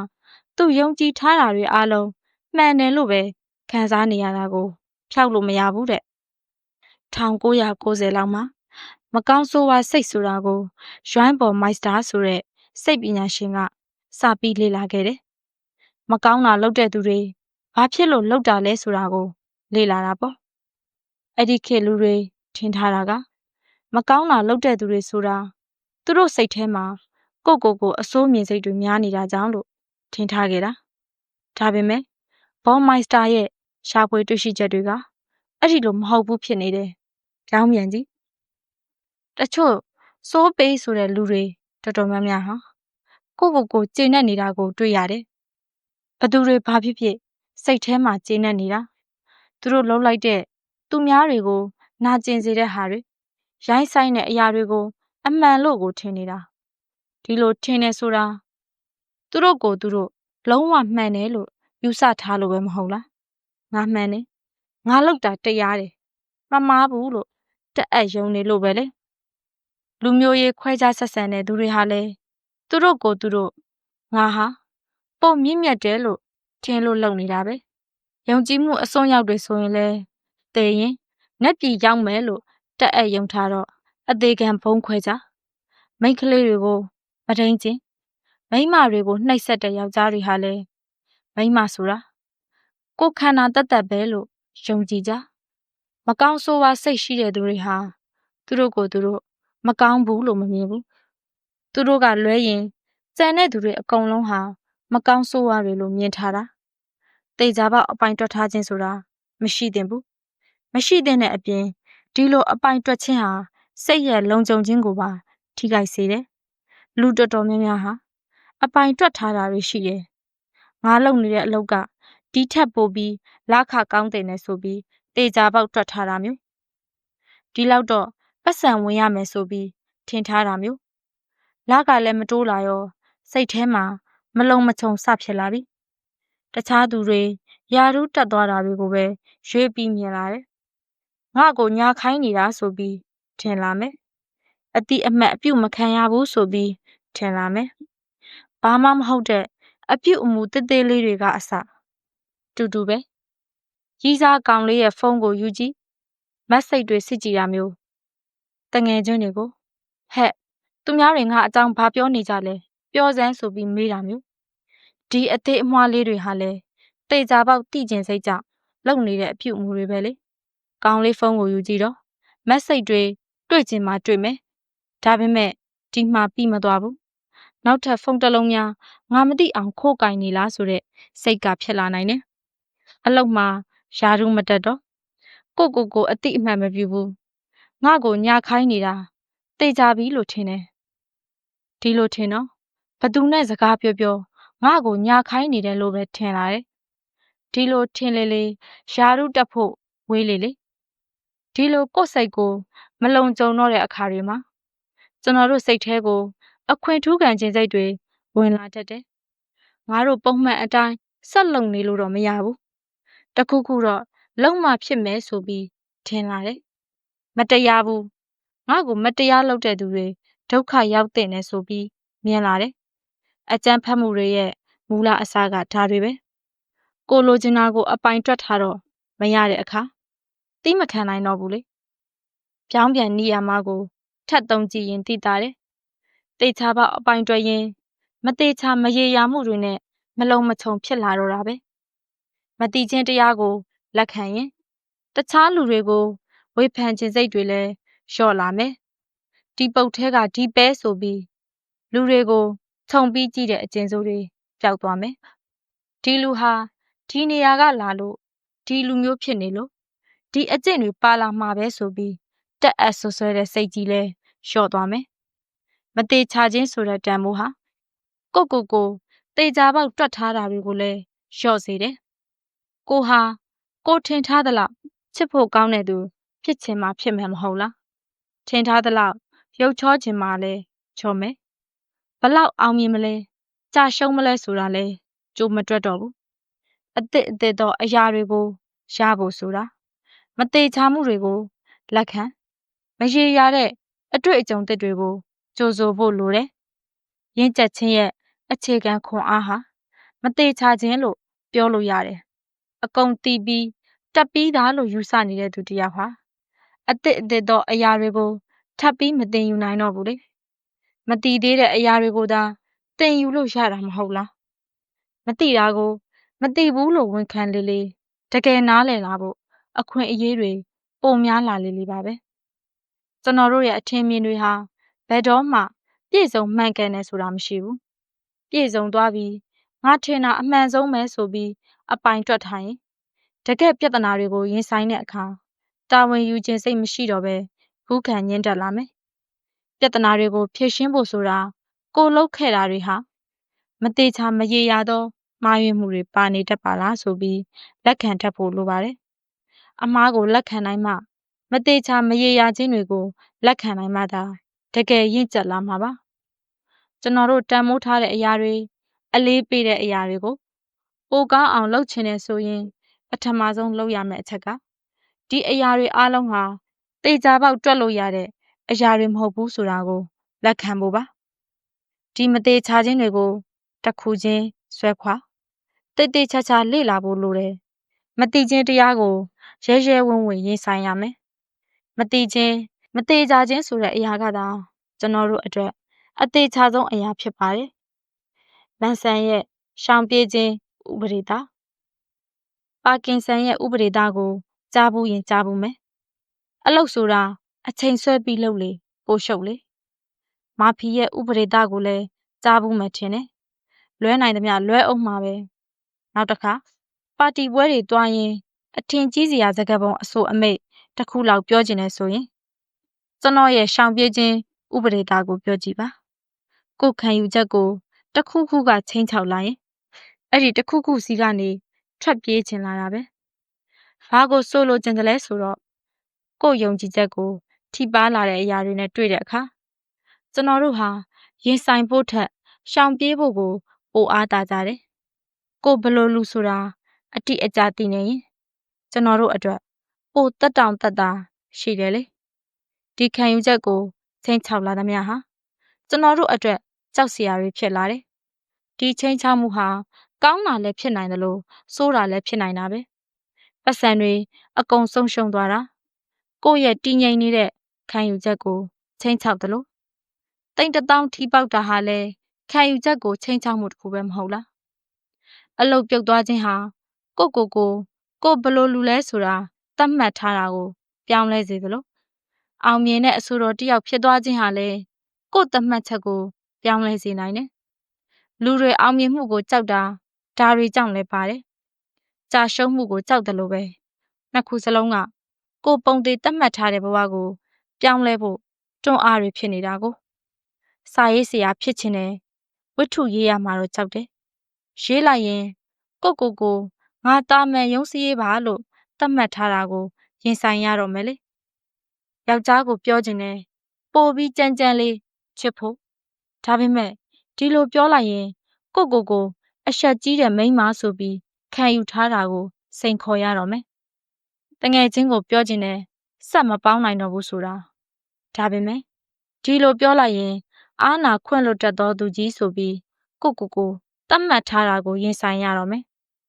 Speaker 1: သူယုံကြည်ထားတာတွေအားလုံးမှန်တယ်လို့ပဲခံစားနေရတာကိုဖျောက်လို့မရဘူးတဲ့1990လောက်မှာမကောင်းဆိုးဝါးစိတ်ဆိုတာကိုရွိုင်းပေါ်မိုက်စတာဆိုတဲ့စိတ်ပညာရှင်ကစပြီးလေ့လာခဲ့တယ်။မကောင်းတာလုပ်တဲ့သူတွေဘာဖြစ်လို့လုပ်တာလဲဆိုတာကိုလေ့လာတာပေါ့။အဲ့ဒီခေတ်လူတွေထင်ထားတာကမကောင်းတာလုပ်တဲ့သူတွေဆိုတာသူတို့စိတ်ထဲမှာကိုအဆိုးမြင်စိတ်တွေများနေတာကြောင့်လို့ထင်ထားခဲ့တာ။ဒါပေမဲ့ဘောမိုက်စတာရဲ့ရှာဖွေတွေ့ရှိချက်တွေကအဲ့ဒီလိုမဟုတ်ဘူးဖြစ်နေတယ်။ကြောင်းပြန်ကြည့်တချို့စိုးပေးဆိုတဲ့လူတွေတော်တော်များများဟာကိုကျေနပ်နေတာကိုတွေ့ရတယ်။ဘသူတွေဘာဖြစ်ဖြစ်စိတ်ထဲမှာကျေနပ်နေတာသူတို့လှုပ်လိုက်တဲ့သူများတွေကိုနာကျင်စေတဲ့ဟာတွေရိုင်းဆိုင်တဲ့အရာတွေကိုအမှန်လို့ကိုထင်နေတာဒီလိုထင်နေဆိုတာသူတို့ကိုသူတို့လုံးဝမှန်တယ်လို့ယူဆထားလို့ပဲမဟုတ်လားငါမှန်တယ်ငါလောက်တာတရားတယ်မမားဘူးလို့တက်အပ်ယုံနေလို့ပဲလေလူမျိုးရေးခွဲခြားဆက်ဆံတဲ့သူတွေဟာလည်းသူတို့ကိုသူတို့ငါဟာပုံမြင့်မြတ်တယ်လို့ထင်လို့လုပ်နေတာပဲယုံကြည်မှုအစွန်းရောက်တွေဆိုရင်လည်းတည်ရင်ငက်ပြည်ရောက်မယ်လို့တက်အပ်ယုံထားတော့အသေးခံဘုံခွဲကြမိန်းကလေးတွေကိုမထိန်ချင်းမိန်းမတွေကိုနှိပ်စက်တဲ့ယောက်ျားတွေဟာလည်းမိန်းမဆိုတာကိုယ်ခန္ဓာတတ်ပဲလို့ယုံကြည်ကြမကောင်းဆိုးဝါးစိတ်ရှိတဲ့သူတွေဟာသူတို့ကိုသူတို့မကောင်းဘူးလို့မမြင်ဘူးသူတို့ကလွဲရင်ကြံတဲ့သူတွေအကုန်လုံးဟာမကောင်းဆိုးဝါးတွေလို့မြင်ထားတာတေချာပေါက်အပိုင်တွက်ထားခြင်းဆိုတာမရှိသင့်ဘူးမရှိသင့်တဲ့အပြင်ဒီလိုအပိုင်တွက်ခြင်းဟာစိတ်ရဲ့လုံခြုံခြင်းကိုပါထိခိုက်စေတယ်လူတော်တော်များများဟာအပိုင်တွက်ထားတာတွေရှိတယ်ငါလုပ်နေတဲ့အလုပ်ကဒီထက်ပိုပြီးလခကောင်းတယ်နဲ့ဆိုပြီးတေချာပေါက်တွက်ထားတာမျိုးဒီလောက်တော့ပတ်စံဝင်ရမယ်ဆိုပြီးထင်ထားတာမျိုးလကလည်းမတိုးလာရောစိတ်ထဲမှာမလုံမခြုံစဖြစ်လာပြီတခြားသူတွေယာရုတက်သွားတာတွေကိုပဲရွေးပြီးမြင်လာတယ်ငါကိုညာခိုင်းနေတာဆိုပြီးထင်လာမယ်အတိအမှတ်အပြုတ်မခံရဘူးဆိုပြီးထင်လာမယ်ဘာမှမဟုတ်တဲ့အပြုတ်အမူတေးသေးလေးတွေကအစတူတူပဲကြီးစားကောင်လေးရဲ့ဖုန်းကိုယူကြည့်မက်ဆေ့တွေစစ်ကြည့်တာမျိုးတငယ်ချင်းတွေကိုဟဲ့သူများတွေငါအကြောင်းဘာပြောနေကြလဲပြောစမ်းဆိုပြီးမေးတာမျိုးဒီအသေးအမွှားလေးတွေဟာလဲတေချာပေါက်တိကျင်စိတ်ကြောင့်လုပ်နေတဲ့အပြုတ်အမူတွေပဲလေကောင်လေးဖုန်းကိုယူကြည့်တော့မက်ဆေ့တွေတွေ့ချင်မှတွေ့မယ်ဒါပေမဲ့ဒီမှာပြီးမသွားဘူးနောက်ထပ်ဖုန်းတစ်လုံးများငါမသိအောင်ခိုးကင်နေလားဆိုတဲ့စိတ်ကဖြစ်လာနိုင်တယ်အလောက်မှာယာရုမတက်တော့ကိုအတိအမှန်မပြုဘူးငါကိုညာခိုင်းနေတာတေချာပြီလို့ထင်တယ်ဒီလိုထင်တော့ဘသူနဲ့စကားပြောငါကိုညာခိုင်းနေတယ်လို့ပဲထင်လာတယ်ဒီလိုထင်လေယာရုတက်ဖို့ဝေးလေဒီလိုကိုယ်စိတ်ကိုမလုံခြုံတော့တဲ့အခါတွေမှာကျွန်တော်တို့စိတ်ထဲကိုအခွင့်ထူးခံခြင်းစိတ်တွေဝင်လာတတ်တယ်ငါတို့ပုံမှန်အတိုင်းဆက်လုံနေလို့တော့မရဘူး တခုခုတော့လုံးမှဖြစ်မယ်ဆိုပြီးထင်လာတယ်။မတရားဘူး။ငါ့ကိုမတရားလုပ်တဲ့သူတွေဒုက္ခရောက်တဲ့နဲ့ဆိုပြီးမြင်လာတယ်။အကြမ်းဖက်မှုတွေရဲ့မူလအစကဒါတွေပဲ။ကိုလိုချင်တာကိုအပိုင်တွက်ထားတော့မရတဲ့အခါသိမခံနိုင်တော့ဘူးလေ။ပြောင်းပြန်နေရမှာကိုထပ်သုံးကြည့်ရင်သိတာတယ်။တေချာပေါက်အပိုင်တွက်ရင်မတေချာမရေရာမှုတွေနဲ့မလုံမချုံဖြစ်လာတော့တာပဲ။မတိချင်းတရားကိုလက်ခံရင်တခြားလူတွေကိုဝေဖန်ခြင်းစိတ်တွေလည်းလျော့လာမယ်။ဒီပုတ်ထဲကဒီပဲဆိုပြီးလူတွေကိုခြုံပြီးကြည့်တဲ့အကျဉ်းစိုးတွေပျောက်သွားမယ်။ဒီလူဟာဒီနေရာကလာလို့ဒီလူမျိုးဖြစ်နေလို့ဒီအကျင့်တွေပါလာမှာပဲဆိုပြီးတက်အပ်ဆွဆွဲတဲ့စိတ်ကြီးလဲလျှော့သွားမယ်။မတေချာခြင်းဆိုတဲ့တန်မိုးဟာကိုတေချာပေါက်တွက်ထားတာတွေကိုလဲလျှော့စေတယ်။ကိုဟာကိုထင်ထားသလောက်ချစ်ဖို့ကောင်းတဲ့သူဖြစ်ချင်မှဖြစ်မယ်မဟုတ်လား။ထင်ထားသလောက်ရုပ်ချောချင်မှလဲချောမယ်။ဘလောက်အောင်မြင်မလဲကြာရှုံးမလဲဆိုတာလဲကြိုးမတွက်တော့ဘူး။အသစ်တော့အရာတွေကိုရဖို့ဆိုတာမတေချာမှုတွေကိုလက်ခံမရေရာတဲ့အတွေ့အကြုံသစ်တွေကိုကြိုဆိုဖို့လိုတယ်။ရင့်ကျက်ခြင်းရဲ့အခြေခံခွန်အားဟာမတေချာခြင်းလို့ပြောလို့ရတယ်။အကုန်တီးပြီးတက်ပြီးသားလို့ယူဆနေတဲ့သူတစ်ယောက်ဟာအသစ်တော့အရာတွေကိုထပ်ပြီးမသိယူနိုင်တော့ဘူးလေ။မသိသေးတဲ့အရာတွေကိုသာသိယူလို့ရတာမဟုတ်လား။မသိတာကိုမသိဘူးလို့ဝန်ခံလေတကယ်နားလည်လာဖို့အခွင့်အရေးတွေပိုများလာလေပါပဲ။ကျွန်တော်တို့ရဲ့အထင်မြင်တွေဟာဘယ်တော့မှပြည့်စုံမှန်ကန်တယ်ဆိုတာမရှိဘူး။ပြည့်စုံသွားပြီးငါထင်တာအမှန်ဆုံးပဲဆိုပြီးအပိုင်တွက်ထားရင်တကယ်ပြဿနာတွေကိုရင်ဆိုင်တဲ့အခါတာဝန်ယူခြင်းစိတ်မရှိတော့ပဲခုခံညှင်းတက်လာမယ်။ပြဿနာတွေကိုဖြေရှင်းဖို့ဆိုတာကိုလှုပ်ခဲ့တာတွေဟာမတေချာမရေရာသောမှားယွင်းမှုတွေပါနေတတ်ပါလားဆိုပြီးလက်ခံတတ်ဖို့လိုပါတယ်။အမှားကိုလက်ခံနိုင်မှမတေချာမရေရာခြင်းတွေကိုလက်ခံနိုင်မှသာတကယ်ရင့်ကျက်လာမှာပါ။ကျွန်တော်တို့တန်မိုးထားတဲ့အရာတွေအလေးပေးတဲ့အရာတွေကိုပိုကောင်းအောင်လုပ်ချင်တယ်ဆိုရင်ပထမဆုံးလုပ်ရမယ့်အချက်ကဒီအရာတွေအားလုံးဟာတေချာပေါက်တွက်လို့ရတဲ့အရာတွေမဟုတ်ဘူးဆိုတာကိုလက်ခံဖို့ပါ။ဒီမတေချာခြင်းတွေကိုတစ်ခုချင်းဆွဲခွာတေချာလေ့လာဖို့လိုတယ်။မတိခြင်းတရားကိုရဲဝံ့ရင်ဆိုင်ရမယ်။မတိခြင်းမတေချာခြင်းဆိုတဲ့အရာကသာကျွန်တော်တို့အတွက်အသေးချာဆုံးအရာဖြစ်ပါတယ်။မန်ဆန်ရဲ့ရှောင်ပြေးခြင်းဥပဒေတာပါကင်ဆန်ရဲ့ဥပဒေတာကိုကြားဘူးရင်ကြားဘူးမယ်။အလုပ်ဆိုတာအချိန်ဆွဲပြီးလုပ်လေပိုရှုပ်လေ။မာဖီရဲ့ဥပဒေတာကိုလည်းကြားဘူးမယ်ထင်တယ်။လွဲနိုင်သမျှလွဲအောင်မှာပဲ။နောက်တစ်ခါပါတီပွဲတွေတွားရင်အထင်ကြီးစရာစကားပုံအဆိုအမိတ်တစ်ခုလောက်ပြောချင်တယ်ဆိုရင်ကျွန်တော်ရဲ့ရှောင်ပြေးခြင်းဥပဒေတာကိုပြောကြည့်ပါ။ကိုယ်ခံယူချက်ကိုတစ်ခုခုကချင်းချောက်လာရင်အဲ့ဒီတစ်ခုခုစီကနေထွက်ပြေးချင်လာတာပဲ။ဘာကိုဆိုလိုချင်တယ်လဲဆိုတော့ကိုယ်ယုံကြည်ချက်ကိုထိပါလာတဲ့အရာတွေနဲ့တွေ့တဲ့အခါကျွန်တော်တို့ဟာရင်ဆိုင်ဖို့ထက်ရှောင်ပြေးဖို့ကိုပိုအားတာကြတယ်။ကိုယ်ဘလို့လူဆိုတာအတိအကျသိနေရင်ကျွန်တော်တို့အတွက်ပိုတက်တောင်တက်တာရှိတယ်လေ။ဒီခံယူချက်ကိုချင်းချောက်လာသမျှဟာကျွန်တော်တို့အတွက်ကြောက်စရာတွေဖြစ်လာတယ်။ဒီချင်းချောက်မှုဟာကောင်းတာလည်းဖြစ်နိုင်တယ်လို့ဆိုးတာလည်းဖြစ်နိုင်တာပဲ။ပတ်စံတွေအကုန်ဆုံးရှုံးသွားတာကိုယ့်ရဲ့တည်ငြိမ်နေတဲ့ခံယူချက်ကိုချင်းချောက်တယ်လို့တိမ်တောင်းထီပေါက်တာဟာလည်းခံယူချက်ကိုချင်းချောက်မှုတစ်ခုပဲမဟုတ်လား။အလုတ်ပြုတ်သွားခြင်းဟာကိုဘလို့လူလဲဆိုတာသတ်မှတ်ထားတာကိုပြောင်းလဲစေတယ်လို့အောင်မြင်တဲ့အဆိုတော်တစ်ယောက်ဖြစ်သွားခြင်းဟာလည်းကိုသတ်မှတ်ချက်ကိုပြောင်းလဲစေနိုင်တယ်။လူတွေအောင်မြင်မှုကိုကြောက်တာဒါတွေကြောင့်လည်းပါတယ်။ကြာရှုံးမှုကိုကြောက်တယ်လို့ပဲနှစ်ခုစလုံးကကိုပုံသေးသတ်မှတ်ထားတဲ့ဘဝကိုပြောင်းလဲဖို့တွန်းအားတွေဖြစ်နေတာကိုစာရေးဆရာဖြစ်ချင်တယ်ဝိတ္ထုရေးရမှာတော့ကြောက်တယ်။ရေးလိုက်ရင်ကိုငါတာမန်ရုံးစည်းရေးပါလို့သတ်မှတ်ထားတာကိုရင်ဆိုင်ရတော့မယ်လေ။ယောက်ျားကိုပြောချင်တယ်ပို့ပြီးကြမ်းလေးချစ်ဖို့ဒါပေမဲ့ဒီလိုပြောလိုက်ရင်ကိုအဆက်ကြီးတဲ့မိန်းမဆိုပြီးခံယူထားတာကို စိန်ခေါ်ရတော့မယ်။တငယ်ချင်းကိုပြောချင်တယ်ဆက်မပေါင်းနိုင်တော့ဘူးဆိုတာဒါပေမဲ့ဒီလိုပြောလိုက်ရင်အာနာခွင့်လွတ်တတ်သောသူကြီးဆိုပြီးကိုတတ်မှတ်ထားတာကိုရင်ဆိုင်ရတော့မယ်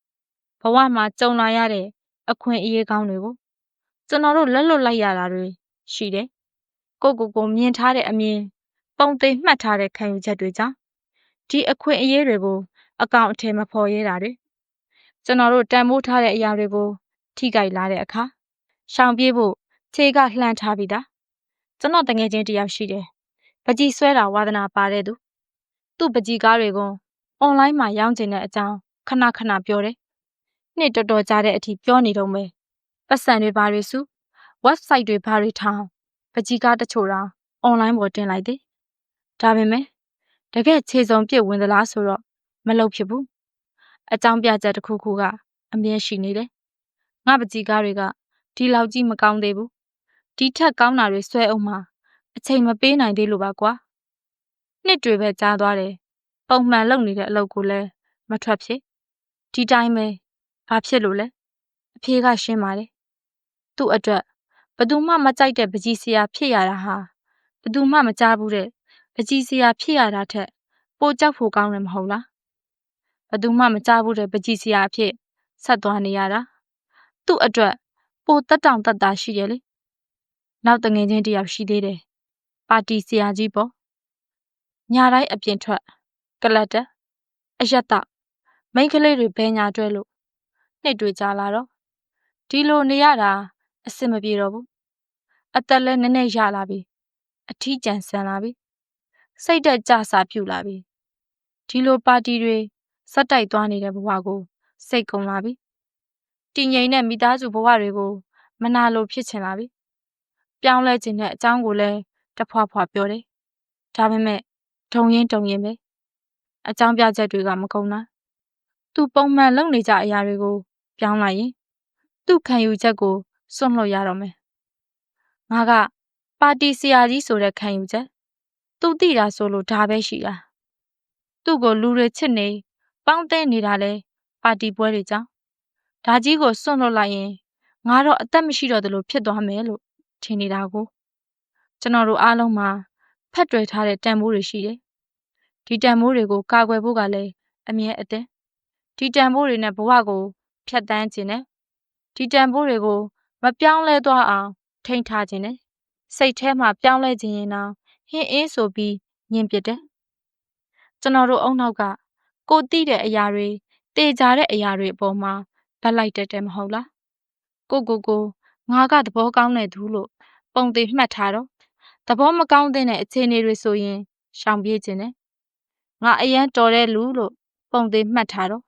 Speaker 1: ။ဘဝမှာကြုံလာရတဲ့အခွင့်အရေးကောင်းတွေကိုကျွန်တော်တို့လက်လွတ်လိုက်ရတာတွေရှိတယ်။ကိုမြင်ထားတဲ့အမြင်ပုံသိမှတ်ထားတဲ့ခံယူချက်တွေကြောင့်ဒီအခွင့်အရေးတွေကိုအကောင်အထည်မဖော်ရဲတာတွေကျွန်တော်တို့တန်ဖိုးထားတဲ့အရာတွေကိုထိကြိုက်လာတဲ့အခါရှောင်ပြေးဖို့ခြေကလှမ်းထားပြီးသားကျွန်တော်တငယ်ချင်းတယောက်ရှိတယ်ပကြီးဆွဲတာဝါသနာပါတဲ့သူ့ပကြီးကားတွေကိုအွန်လိုင်းမှာရောင်းချင်တဲ့အကြောင်းခဏပြောတယ်နှစ်တော်တော်ကြာတဲ့အထိပြောနေတော့မယ်ပတ်စံတွေဘာတွေစု website တွေဘာတွေထောင်ပကြီးကားတချို့တောင်အွန်လိုင်းပေါ်တင်လိုက်တယ်ဒါပေမဲ့တကယ်ခြေစုံပြစ်ဝင်သလားဆိုတော့မလုပ်ဖြစ်ဘူးအကြောင်းပြချက်တစ်ခုကအမြဲရှိနေတယ်ငါပကြီးကားတွေကဒီလောက်ကြီးမကောင်းသေးဘူးဒီထက်ကောင်းတာတွေဆွဲအောင်မှအချိန်မပေးနိုင်သေးလို့ပါကွာနှစ်တွေပဲကြားသွားတယ်ပုံမှန်လုပ်နေတဲ့အလုပ်ကိုလည်းမထွက်ဖြစ်ဒီတိုင်းပဲဘာဖြစ်လို့လဲအဖေကရှင်းပါတယ်သူ့အတွက်ဘသူမှမကြိုက်တဲ့ပကြီးစရာဖြစ်ရတာဟာဘသူမှမကြားဘူးတဲ့ပကြီးစရာဖြစ်ရတာထက်ပိုကြောက်ဖို့ကောင်းတယ်မဟုတ်လားဘသူမှမကြားဘူးတဲ့ပကြီးစရာအဖြစ်ဆက်သွားနေရတာသူ့အတွက်ပိုတက်တောင့်တက်တာရှိတယ်လေနောက်တငယ်ချင်းတယောက်ရှိသေးတယ်ပါတီဆရာကြီးပေါ့ညတိုင်းအပြင်ထွက်ကလတ်တဲ့အရက်တော့မိန်းကလေးတွေဘဲညာတွဲလို့နှစ်တွေကြာလာတော့ဒီလိုနေရတာအဆင်မပြေတော့ဘူးအသက်လည်းနည်းနည်းရလာပြီအထီးကျန်ဆန်လာပြီစိတ်တက်ကြစာပြူလာပြီဒီလိုပါတီတွေစက်တိုက်သွားနေတဲ့ဘဝကိုစိတ်ကုန်လာပြီတည်ငြိမ်တဲ့မိသားစုဘဝတွေကိုမနာလိုဖြစ်ချင်လာပြီပြောင်းလဲခြင်းတဲ့အကြောင်းကိုလည်းတဖွာပြောတယ်ဒါပေမဲ့တုံရင်ပဲအကြောင်းပြချက်တွေကမကုန်တာသူပုံမှန်လုပ်နေကြအရာတွေကိုပြောင်းလိုက်ရင်သူ့ခံယူချက်ကိုစွန့်လွတ်ရတော့မယ်ငါကပါတီဆရာကြီးဆိုတဲ့ခံယူချက်သူသိတာဆိုလို့ဒါပဲရှိတာသူ့ကိုလူတွေချစ်နေပေါင်းသိနေတာလဲပါတီပွဲတွေကြောင့်ဒါကြီးကိုစွန့်လွတ်လိုက်ရင်ငါတော့အသက်မရှိတော့သလိုဖြစ်သွားမယ်လို့ထင်နေတာကိုကျွန်တော်တို့အားလုံးမှာဖက်တွယ်ထားတဲ့တန်ဖိုးတွေရှိတယ်ဒီတန်ဖိုးတွေကိုကာကွယ်ဖို့ကလည်းအမြဲအသင့်ဒီတန်ဖိုးတွေနဲ့ဘဝကိုဖြတ်တန်းခြင်းနဲ့ဒီတန်ဖိုးတွေကိုမပြောင်းလဲသွားအောင်ထိန်းထားခြင်းနဲ့စိတ်ထဲမှာပြောင်းလဲခြင်းရင်တော့ဟင်းအင်းဆိုပြီးညင်ပစ်တယ်ကျွန်တော်တို့အုံနောက်ကကိုသိတဲ့အရာတွေတေချာတဲ့အရာတွေအပေါ်မှာဗတ်လိုက်တတ်တယ်မဟုတ်လားကိုငါကသဘောကောင်းတဲ့သူလို့ပုံသေးမှတ်ထားတော့သဘောမကောင်းတဲ့အခြေအနေတွေဆိုရင်ရှောင်ပြေးခြင်းနဲ့ငါအရန်တော်တဲ့လူလို့ပုံသေးမှတ်ထားတော့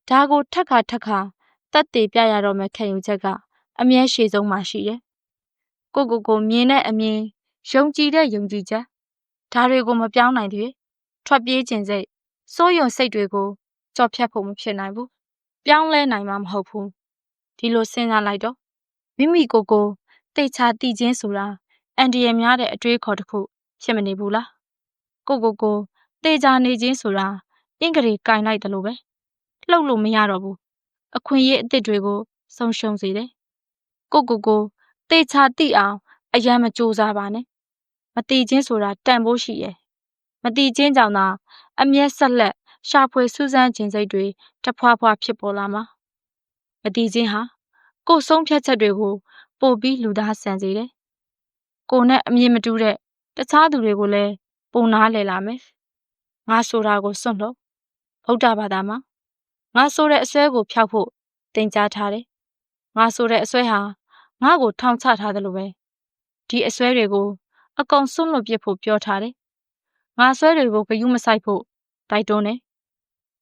Speaker 1: ဒါကိုထက်ခါတက်တည်ပြရတော့မယ့်ခံယူချက်ကအမြဲရှည်ဆုံးမှရှိတယ်ကိုမြင်တဲ့အမြင်ယုံကြည်တဲ့ယုံကြည်ချက်ဒါတွေကိုမပြောင်းနိုင်သေးထွက်ပြေးခြင်းစိတ်စိုးရုံစိတ်တွေကိုကြော်ဖြတ်ဖို့မဖြစ်နိုင်ဘူးပြောင်းလဲနိုင်မှာမဟုတ်ဘူးဒီလိုစဉ်းစားလိုက်တော့မိမိကိုတိတ်ချတည်ခြင်းဆိုတာအန်ဒီရများတဲ့အတွေးခေါ်တစ်ခုဖြစ်မနေဘူးလားကိုတေချာနေခြင်းဆိုတာအင်္ဂရေကင်လိုက်တယ်လို့ပဲလှုပ်လို့မရတော့ဘူးအခွင့်အရေးအသစ်တွေကိုဆုံးရှုံးစေတယ်ကိုတေချာတိအောင်အယံမကြိုးစားပါနဲ့မတိခြင်းဆိုတာတန်ဖိုးရှိတယ်မတိခြင်းကြောင့်သာအမျက်ဆက်လက်ရှာဖွေစူးစမ်းခြင်းစိတ်တွေတဖွာဖြစ်ပေါ်လာမှာမတိခြင်းဟာကိုယ်ဆုံးဖြတ်ချက်တွေကိုပို့ပြီးလူသားဆန်စေတယ်ကိုနဲ့အမြင်မတူတဲ့တခြားသူတွေကိုလည်းပုံနာလဲလာမယ်ငါဆိုတာကိုစွန့်လို့ဗုဒ္ဓဘာသာမှာငါဆိုတဲ့အစွဲကိုဖျောက်ဖို့သင်ကြားထားတယ်ငါဆိုတဲ့အစွဲဟာငါ့ကိုထောင်ချထားတယ်လို့ပဲဒီအစွဲတွေကိုအကုန်စွန့်လွတ်ပစ်ဖို့ပြောထားတယ်ငါစွဲတွေကိုဂယုမဆိုင်ဖို့တိုက်တွန်းတယ်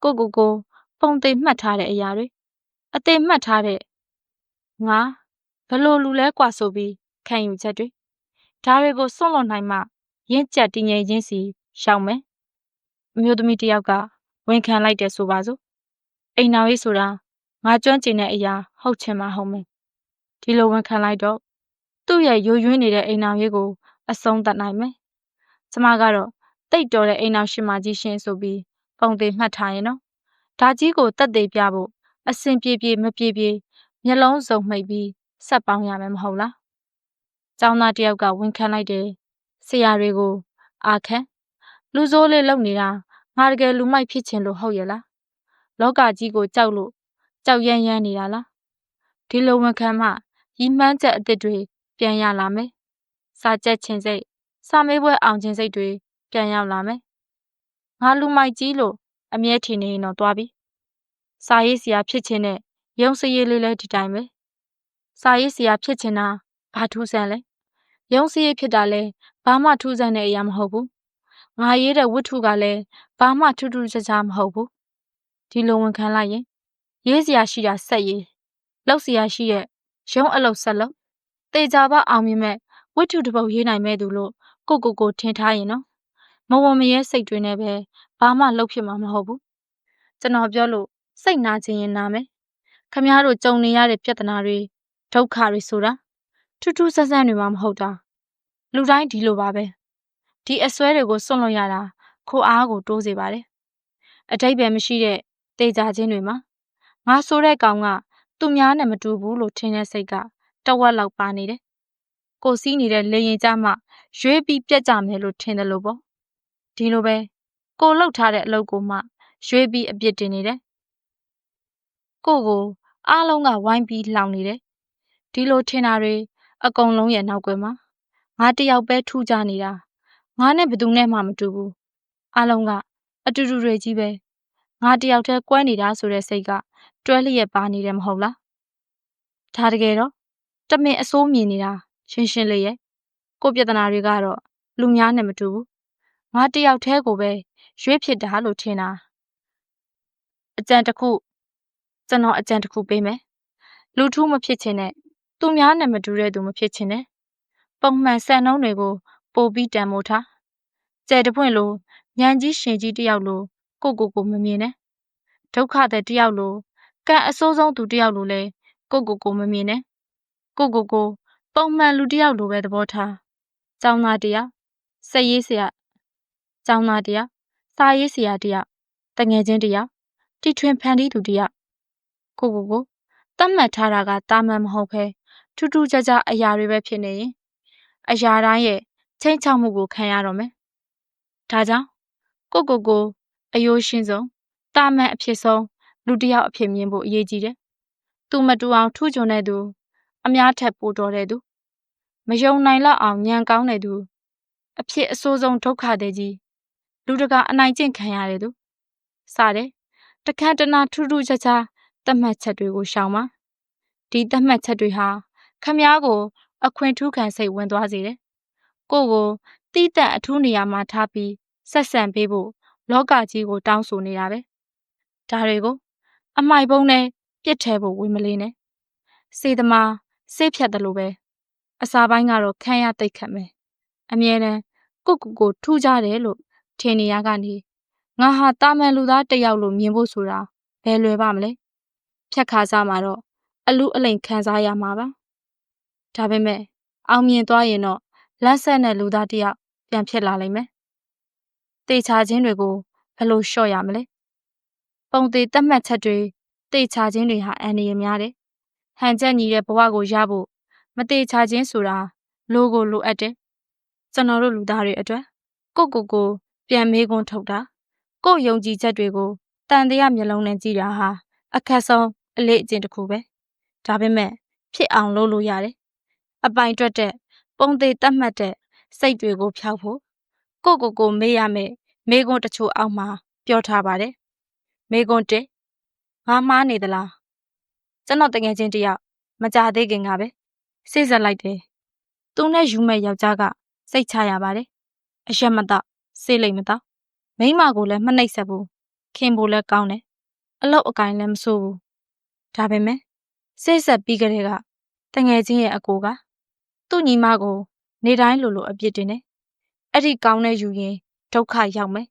Speaker 1: ကိုပုံသိမှတ်ထားတဲ့အရာတွေအသေးမှတ်ထားတဲ့ငါဘလို့လူလဲกว่าဆိုပြီးခံယူချက်တွေဒါတွေကိုစွန့်လွတ်နိုင်မှရင့်ကျက်တည်ငြိမ်ခြင်းစီရှောင်မယ်အမျိုးသမီးတယောက်ကဝန်ခံလိုက်တယ်ဆိုပါစို့အိမ်နောက်ရေးဆိုတာငါကျွမ်းကျင်တဲ့အရာဟုတ်ချင်မှဟုတ်မယ်ဒီလိုဝန်ခံလိုက်တော့သူ့ရဲ့ယိုယွင်းနေတဲ့အိမ်နောက်ရေးကိုအဆုံးသတ်နိုင်မယ်ကျမကတော့တိတ်တော်တဲ့အိမ်နောက်ရှင်မကြီးရှင်ဆိုပြီးပုံသေးမှတ်ထားရင်နော်ဒါကြီးကိုတက်သေးပြဖို့ အစင်ပြေပြေမပြေပြေမျက်လုံးစုံမှိတ်ပြီးဆက်ပေါင်းရမယ်မဟုတ်လား။ကျောင်းသားတယောက်ကဝန်ခံလိုက်တယ်။ဆရာတွေကိုအာခံလူဆိုးလေးလုပ်နေတာငါတကယ်လူမိုက်ဖြစ်ချင်လို့ဟုတ်ရဲ့လား။လောကကြီးကိုကြောက်လို့ကြောက်ရမ်းနေတာလား။ဒီလိုဝန်ခံမှရီမှန်းချက်အသစ်တွေပြန်ရလာမယ်။စာကြက်ခြင်းစိတ်စာမေးပွဲအောင်ခြင်းစိတ်တွေပြန်ရောက်လာမယ်။ငါလူမိုက်ကြီးလို့အမြဲထင်နေရင်တော့သွားပြီ။စာရေးဆရာဖြစ်ချင်တဲ့ရုံစရေးလေးလဲဒီတိုင်းပဲ။စာရေးဆရာဖြစ်ချင်တာဘာထူးဆန်းလဲ။ရုံစရေးဖြစ်တာလဲဘာမှထူးဆန်းတဲ့အရာမဟုတ်ဘူး။ငါရေးတဲ့ဝတ္ထုကလည်းဘာမှထူးထူးခြားခြားမဟုတ်ဘူး။ဒီလိုဝန်ခံလိုက်ရင်ရေးစရာရှိတာဆက်ရေးလုပ်စရာရှိတဲ့ရုံးအလုပ်ဆက်လုပ်တေချာပါအောင်မြင်မဲ့ဝတ္ထုတစ်ပုဒ်ရေးနိုင်မဲ့သူလို့ကိုထင်ထားရင်နော်မဝမရဲစိတ်တွေနဲ့ပဲဘာမှလုပ်ဖြစ်မှာမဟုတ်ဘူးကျွန်တော်ပြောလို့စိတ်နာခြင်းရင်နာမယ်ခမားတို့ကြုံနေရတဲ့ပြဿနာတွေဒုက္ခတွေဆိုတာထူးထူးဆန်းဆန်းတွေမှမဟုတ်တာလူတိုင်းဒီလိုပါပဲဒီအစွဲတွေကိုစွန့်လွတ်ရတာခိုအားကိုတိုးစေပါတယ်အတိတ်ပဲမရှိတဲ့တေချာခြင်းတွေမှာငါဆိုတဲ့ကောင်ကသူများနဲ့မတူဘူးလို့ထင်တဲ့စိတ်ကတဝက်လောက်ပါနေတယ်ကိုစီးနေတဲ့လေရင်ကြမှရွေးပြီးပြက်ကြမယ်လို့ထင်တယ်လို့ပေါ့ဒီလိုပဲကိုလှုပ်ထားတဲ့အလုပ်ကိုမှရွေးပြီးအပြစ်တင်နေတယ်ကိုအားလုံးကဝိုင်းပြီးလောင်နေတယ်ဒီလိုထင်တာတွေအကုန်လုံးရဲ့နောက်ွယ်မှာငါတယောက်ပဲထူးခြားနေတာငါနဲ့ဘယ်သူနဲ့မှမတူဘူးအားလုံးကအတူတူတွေကြီးပဲငါတယောက်တည်းကွဲနေတာဆိုတဲ့စိတ်ကတွဲလျက်ပါနေတယ်မဟုတ်လားဒါတကယ်တော့တမင်အစိုးမြင်နေတာရှင်းလေးရဲ့ကိုပြဿနာတွေကတော့လူများနဲ့မတူဘူးငါတယောက်တည်းကိုပဲရွေးဖြစ်တာလို့ထင်တာကျွန်တော်အကြံတစ်ခုပေးမယ်လူထူးမဖြစ်ချင်တဲ့သူများနဲ့မတူတဲ့သူမဖြစ်ချင်တဲ့ပုံမှန်စံနှုန်းတွေကိုပို့ပြီးတန်မိုးထားကျဲတပွင့်လိုညံကြီးရှင်ကြီးတယောက်လိုကိုမမြင်နဲ့ဒုက္ခတဲ့တယောက်လိုကံအဆိုးဆုံးသူတယောက်လိုလဲကိုမမြင်နဲ့ကိုပုံမှန်လူတယောက်လိုပဲသဘောထားကျောင်းသားတယောက်စက်ရေးဆရာကျောင်းသားတယောက်စာရေးဆရာတယောက်တငယ်ချင်းတယောက်တီထွင်ဖန်တီးသူတယောက်ကိုတတ်မှတ်ထားတာကတာမန်မဟုတ်ပဲထူးထူးခြားခြားအရာတွေပဲဖြစ်နေရင်အရာတိုင်းရဲ့ချိန်ချောက်မှုကိုခံရတော့မယ်ဒါကြောင့်ကိုအယိုးရှင်းဆုံးတာမန်အဖြစ်ဆုံးလူတယောက်အဖြစ်မြင်ဖို့အရေးကြီးတယ်သူမတူအောင်ထူးချွန်တဲ့သူအများထက်ပိုတော်တဲ့သူမယုံနိုင်လောက်အောင်ညံကောင်းတဲ့သူအဖြစ်အဆိုးဆုံးဒုက္ခတဲ့ကြီးလူတကာအနိုင်ကျင့်ခံရတဲ့သူစတဲ့တခန့်တနာထူးထူးခြားခြားသတ်မှတ်ချက်တွေကိုရှောင်ပါဒီသတ်မှတ်ချက်တွေဟာခမားကိုအခွင့်ထူးခံစိတ်ဝင်သွားစေတယ်ကိုတီးတန့်အထူးနေရာမှာထားပြီးဆက်ဆံပေးဖို့လောကကြီးကိုတောင်းဆိုနေတာပဲဒါတွေကိုအမိုက်ပုံးနဲ့ပြစ်ထဲဖို့ဝင်မလေးနဲ့စေသမားစေးဖြတ်တယ်လို့ပဲအစာပိုင်းကတော့ခံရတိတ်ခတ်မယ်အမြဲတမ်းကိုထူးကြတယ်လို့ထင်နေရကနေငါဟာတာမန်လူသားတစ်ယောက်လို့မြင်ဖို့ဆိုတာဘယ်လွယ်ပါမလဲဖြတ်ခါစားမှာတော့အလူအလိမ်ခံစားရမှာပါဒါပေမဲ့အောင်မြင်သွားရင်တော့လက်ဆက်နဲ့လူသားတစ်ယောက်ပြန်ဖြစ်လာလိမ့်မယ်တေချာခြင်းတွေကိုဘယ်လိုလျှော့ရမလဲပုံသေးတတ်မှတ်ချက်တွေတေချာခြင်းတွေဟာအန္တရာယ်များတယ်ဟန်ချက်ညီတဲ့ဘဝကိုရဖို့မတေချာခြင်းဆိုတာလိုအပ်တယ်ကျွန်တော်တို့လူသားတွေအတွက်ကိုပြန်မေးခွန်းထုတ်တာကိုယုံကြည်ချက်တွေကိုတန်တရားမျက်လုံးနဲ့ကြည့်တာဟာအခက်ဆုံးအလေးအကျင့်တစ်ခုပဲဒါပေမဲ့ဖြစ်အောင်လုပ်လို့ရတယ်အပိုင်တွက်တဲ့ပုံသေးတတ်မှတ်တဲ့စိတ်တွေကိုဖျောက်ဖို့ကိုမေးရမယ်မေးခွန်းတချို့အောက်မှာပြောထားပါတယ်မေးခွန်း1ငါမှားနေသလားကျွန်တော်တကယ်ချင်းတယောက်မကြသေးခင်ကပဲစိတ်ဆက်လိုက်တယ်သူနဲ့ယူမဲ့ယောက်ျားကစိတ်ချရပါတယ်အရက်မတော့စေးလိမ့်မတော့မိန်းမကိုလည်းမနှိပ်စက်ဘူးခင်ဖို့လည်းကောင်းတယ်အလောက်အကင်လည်းမဆိုးဘူးဒါပေမဲ့စိတ်ဆက်ပြီးကြတဲ့ကတငယ်ချင်းရဲ့အကိုကသူ့ညီမကိုနေတိုင်းလိုအပြစ်တင်တယ်အဲ့ဒီကောင်းတဲ့ယူရင်ဒုက္ခရောက်မယ်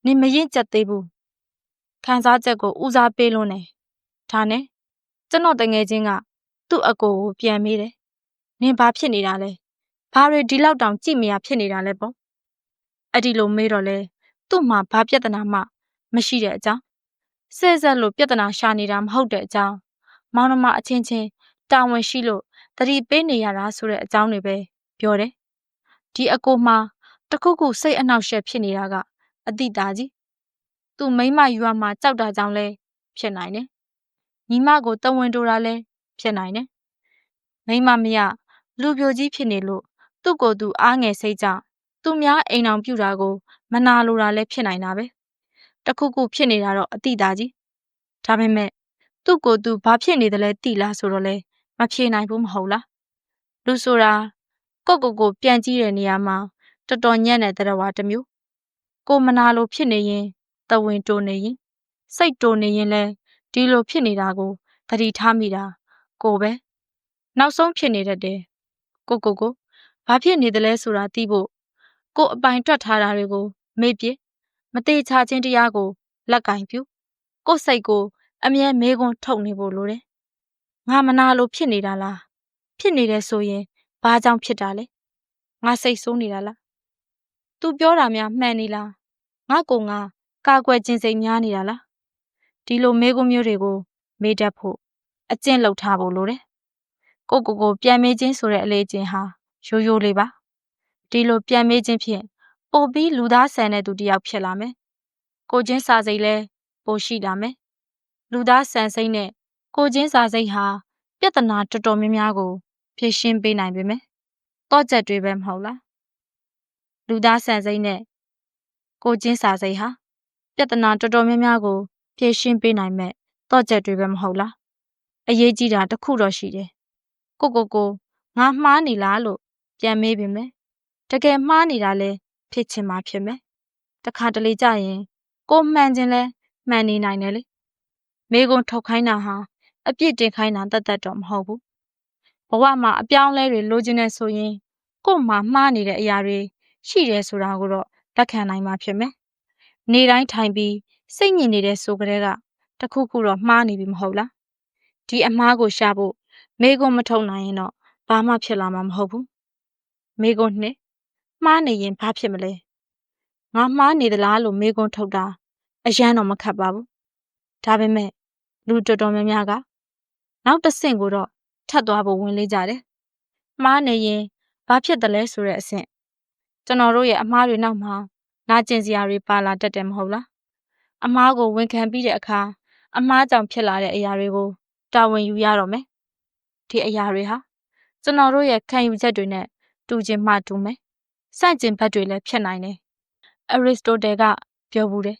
Speaker 1: နင်မရင်ကြက်သေးဘူးခံစားချက်ကိုဦးစားပေးလွန်းတယ်ဒါနဲ့ကျွန်တော်တငယ်ချင်းကသူ့အကိုကိုပြန်မေးတယ်နင်ဘာဖြစ်နေတာလဲဘာတွေဒီလောက်တောင်ကြည့်မရဖြစ်နေတာလဲပေါ့အဲ့ဒီလိုမေးတော့လဲသူ့မှာဘာပြဿနာမှမရှိတဲ့အကြောင်း ဆဲဆက်လို့ပြဿနာရှာနေတာမဟုတ်တဲ့အကြောင်းမောင်နှမအချင်းချင်းတာဝန်ရှိလို့သတိပေးနေရတာဆိုတဲ့အကြောင်းတွေပဲပြောတယ်။ဒီအကိုမှာတခုခုစိတ်အနှောက်အယှက်ဖြစ်နေတာကအတိတာကြီး။သူမိမရွာမှာကြောက်တာကြောင့်လဲဖြစ်နိုင်တယ်။ညီမကိုတဝင်တိုးတာလဲဖြစ်နိုင်တယ်။မိမမရလူပြိုကြီးဖြစ်နေလို့သူ့ကိုယ်သူအားငယ်စိတ်ကြောင့်သူများအိမ်အောင်ပြူတာကိုမနာလိုတာလဲဖြစ်နိုင်တာပဲ။တခုခုဖြစ်နေတာတော့အတိတာကြီး။ဒါပေမဲ့သူ့ကိုယ်သူဘာဖြစ်နေတယ်လဲသိလားဆိုတော့လဲမဖြေနိုင်ဘူးမဟုတ်လား။လူဆိုတာကိုပြန်ကြည့်တဲ့နေရာမှာတော်တော်ညံ့တဲ့သတ္တဝါတစ်မျိုးကိုမနာလိုဖြစ်နေရင်တဝင်တိုးနေရင်စိတ်တိုးနေရင်လဲဒီလိုဖြစ်နေတာကိုသတိထားမိတာကိုပဲနောက်ဆုံးဖြစ်နေတတ်တယ်ကိုဘာဖြစ်နေတယ်လဲဆိုတာသိဖို့ကိုအပိုင်တွက်ထားတာတွေကိုမေ့ပြစ်မသေးချခြင်းတရားကိုလက်ကင်ပြုကိုစိတ်ကိုအမြဲမေးခွန်းထုတ်နေဖို့လိုတယ်ငါမနာလိုဖြစ်နေတာလားဖြစ်နေတယ်ဆိုရင်ဘာကြောင့်ဖြစ်တာလဲငါစိတ်ဆိုးနေတာလားသူပြောတာများမှန်နေလားငါကာကွယ်ခြင်းစိတ်များနေတာလားဒီလိုမေးခွန်းမျိုးတွေကိုမေးတတ်ဖို့အကျင့်လုပ်ထားဖို့လိုတယ်ကိုပြန်မေးခြင်းဆိုတဲ့အလေးချင်းဟာရိုးရိုးလေးပါဒီလိုပြန်မေးခြင်းဖြင့်ပိုပြီးလူသားဆန်တဲ့သူတစ်ယောက်ဖြစ်လာမယ်ကိုချင်းစာစိတ်လဲပိုရှိလာမယ်လူသားဆန်စိတ်နဲ့ကိုချင်းစာစိတ်ဟာပြဿနာတော်တော်များများကိုဖြေရှင်းပေးနိုင်ပေမယ်တော့ချက်တွေပဲမဟုတ်လားလူသားဆန်စိတ်နဲ့ကိုချင်းစာစိတ်ဟာပြဿနာတော်တော်များများကိုဖြေရှင်းပေးနိုင်မဲ့တော့ချက်တွေပဲမဟုတ်လားအရေးကြီးတာတစ်ခုတော့ရှိတယ်ကိုငါမှားနေလားလို့ပြန်မေးပေမယ်တကယ်မှားနေတာလဲဖြစ်ချင်မှဖြစ်မယ်တခါတလေကြရင်ကိုမှန်ခြင်းလဲမှန်နေနိုင်တယ်လေမေးခွန်းထုတ်ခိုင်းတာဟာအပြစ်တင်ခိုင်းတာတတ်တော့မဟုတ်ဘူးဘဝမှာအပြောင်းလဲတွေလိုချင်နေဆိုရင်ကို့မှာမှားနေတဲ့အရာတွေရှိတယ်ဆိုတာကိုတော့လက်ခံနိုင်မှာဖြစ်မယ်နေတိုင်းထိုင်ပြီးစိတ်ညစ်နေတဲ့ဆိုကြတဲ့ကတခုခုတော့မှားနေပြီမဟုတ်လားဒီအမှားကိုရှာဖို့မေးခွန်းမထုတ်နိုင်ရင်တော့ဘာမှဖြစ်လာမှာမဟုတ်ဘူးမေးခွန်းနှစ်မှားနေရင်ဘာဖြစ်မလဲငါမှားနေသလားလို့မေးခွန်းထုတ်တာအရန်တော့မခတ်ပါဘူးဒါပေမဲ့လူတော်တော်များများကနောက်တစ်ဆင့်ကိုတော့ထပ်သွားဖို့ဝင်လေးကြတယ်မှားနေရင်ဘာဖြစ်တယ်လဲဆိုတဲ့အဆင့်ကျွန်တော်တို့ရဲ့အမှားတွေနောက်မှာနာကျင်စရာတွေပါလာတတ်တယ်မဟုတ်လားအမှားကိုဝန်ခံပြီးတဲ့အခါအမှားကြောင့်ဖြစ်လာတဲ့အရာတွေကိုတာဝန်ယူရတော့မယ်ဒီအရာတွေဟာကျွန်တော်တို့ရဲ့ခံယူချက်တွေနဲ့တူချင်မှတူမယ်ဆန့်ကျင်ဘက်တွေလည်းဖြစ်နိုင်တယ်အရစ်စတိုတယ်ကပြောဘူးတယ်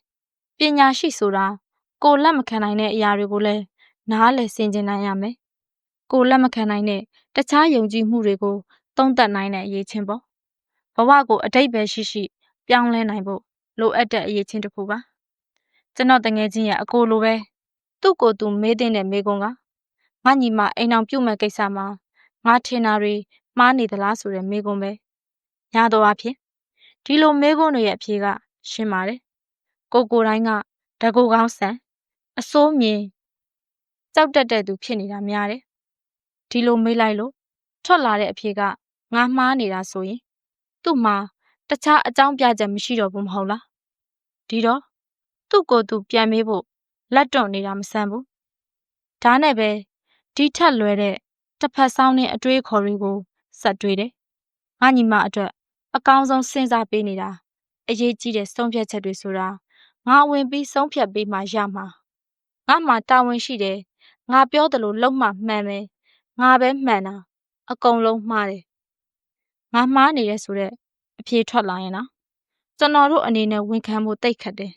Speaker 1: ပညာရှိဆိုတာကိုလက်မခံနိုင်တဲ့အရာတွေကိုလည်းနားလည်ဆင်ခြင်နိုင်ရမယ်ကိုလက်မခံနိုင်တဲ့တခြားယုံကြည်မှုတွေကိုသုံးသပ်နိုင်တဲ့အရေးချင်းပေါ့ဘဝကိုအတိတ်ပဲရှိပြောင်းလဲနိုင်ဖို့လိုအပ်တဲ့အရေးချင်းတစ်ခုပါကျွန်တော်တငယ်ချင်းရဲ့အကိုလိုပဲသူ့ကိုယ်သူမေးတဲ့မေးခွန်းကငါညီမအိမ်အောင်ပြုတ်မဲ့ကိစ္စမှာငါထင်တာတွေမှားနေသလားဆိုတဲ့မေးခွန်းပဲညာတော့အဖြစ်ဒီလိုမေးခွန်းတွေရဲ့အဖြေကရှင်းပါတယ်ကိုတိုင်းကတကူကောင်းဆန်အစိုးမြင်ကြောက်တတ်တဲ့သူဖြစ်နေတာများတယ်ဒီလိုမေးလိုက်လို့ထွက်လာတဲ့အဖြေကငါမှားနေတာဆိုရင်သူ့မှာတခြားအကြောင်းပြချက်မရှိတော့ဘူးမဟုတ်လားဒီတော့သူ့ကိုယ်သူပြန်မေးဖို့လက်တွန့်နေတာမဆန်းဘူးဒါနဲ့ပဲဒီထက်လွယ်တဲ့တစ်ဖက်ဆောင်တဲ့အတွေးခေါ်တွေကိုဆက်တွေးတယ်ငါညီမအတွက်အကောင်းဆုံးစဉ်းစားပေးနေတာအရေးကြီးတဲ့ဆုံးဖြတ်ချက်တွေဆိုတာငါဝင်ပြီးဆုံးဖြတ်ပေးမှရမှာငါမှတာဝန်ရှိတယ်ငါပြောသလိုလုံးမှမှန်မယ်ငါပဲမှန်တာအကုန်လုံးမှားတယ်ငါမှားနေတယ်ဆိုတဲ့အဖြေထွက်လာရင်လားကျွန်တော်တို့အနေနဲ့ဝန်ခံဖို့တိတ်ခတ်တယ်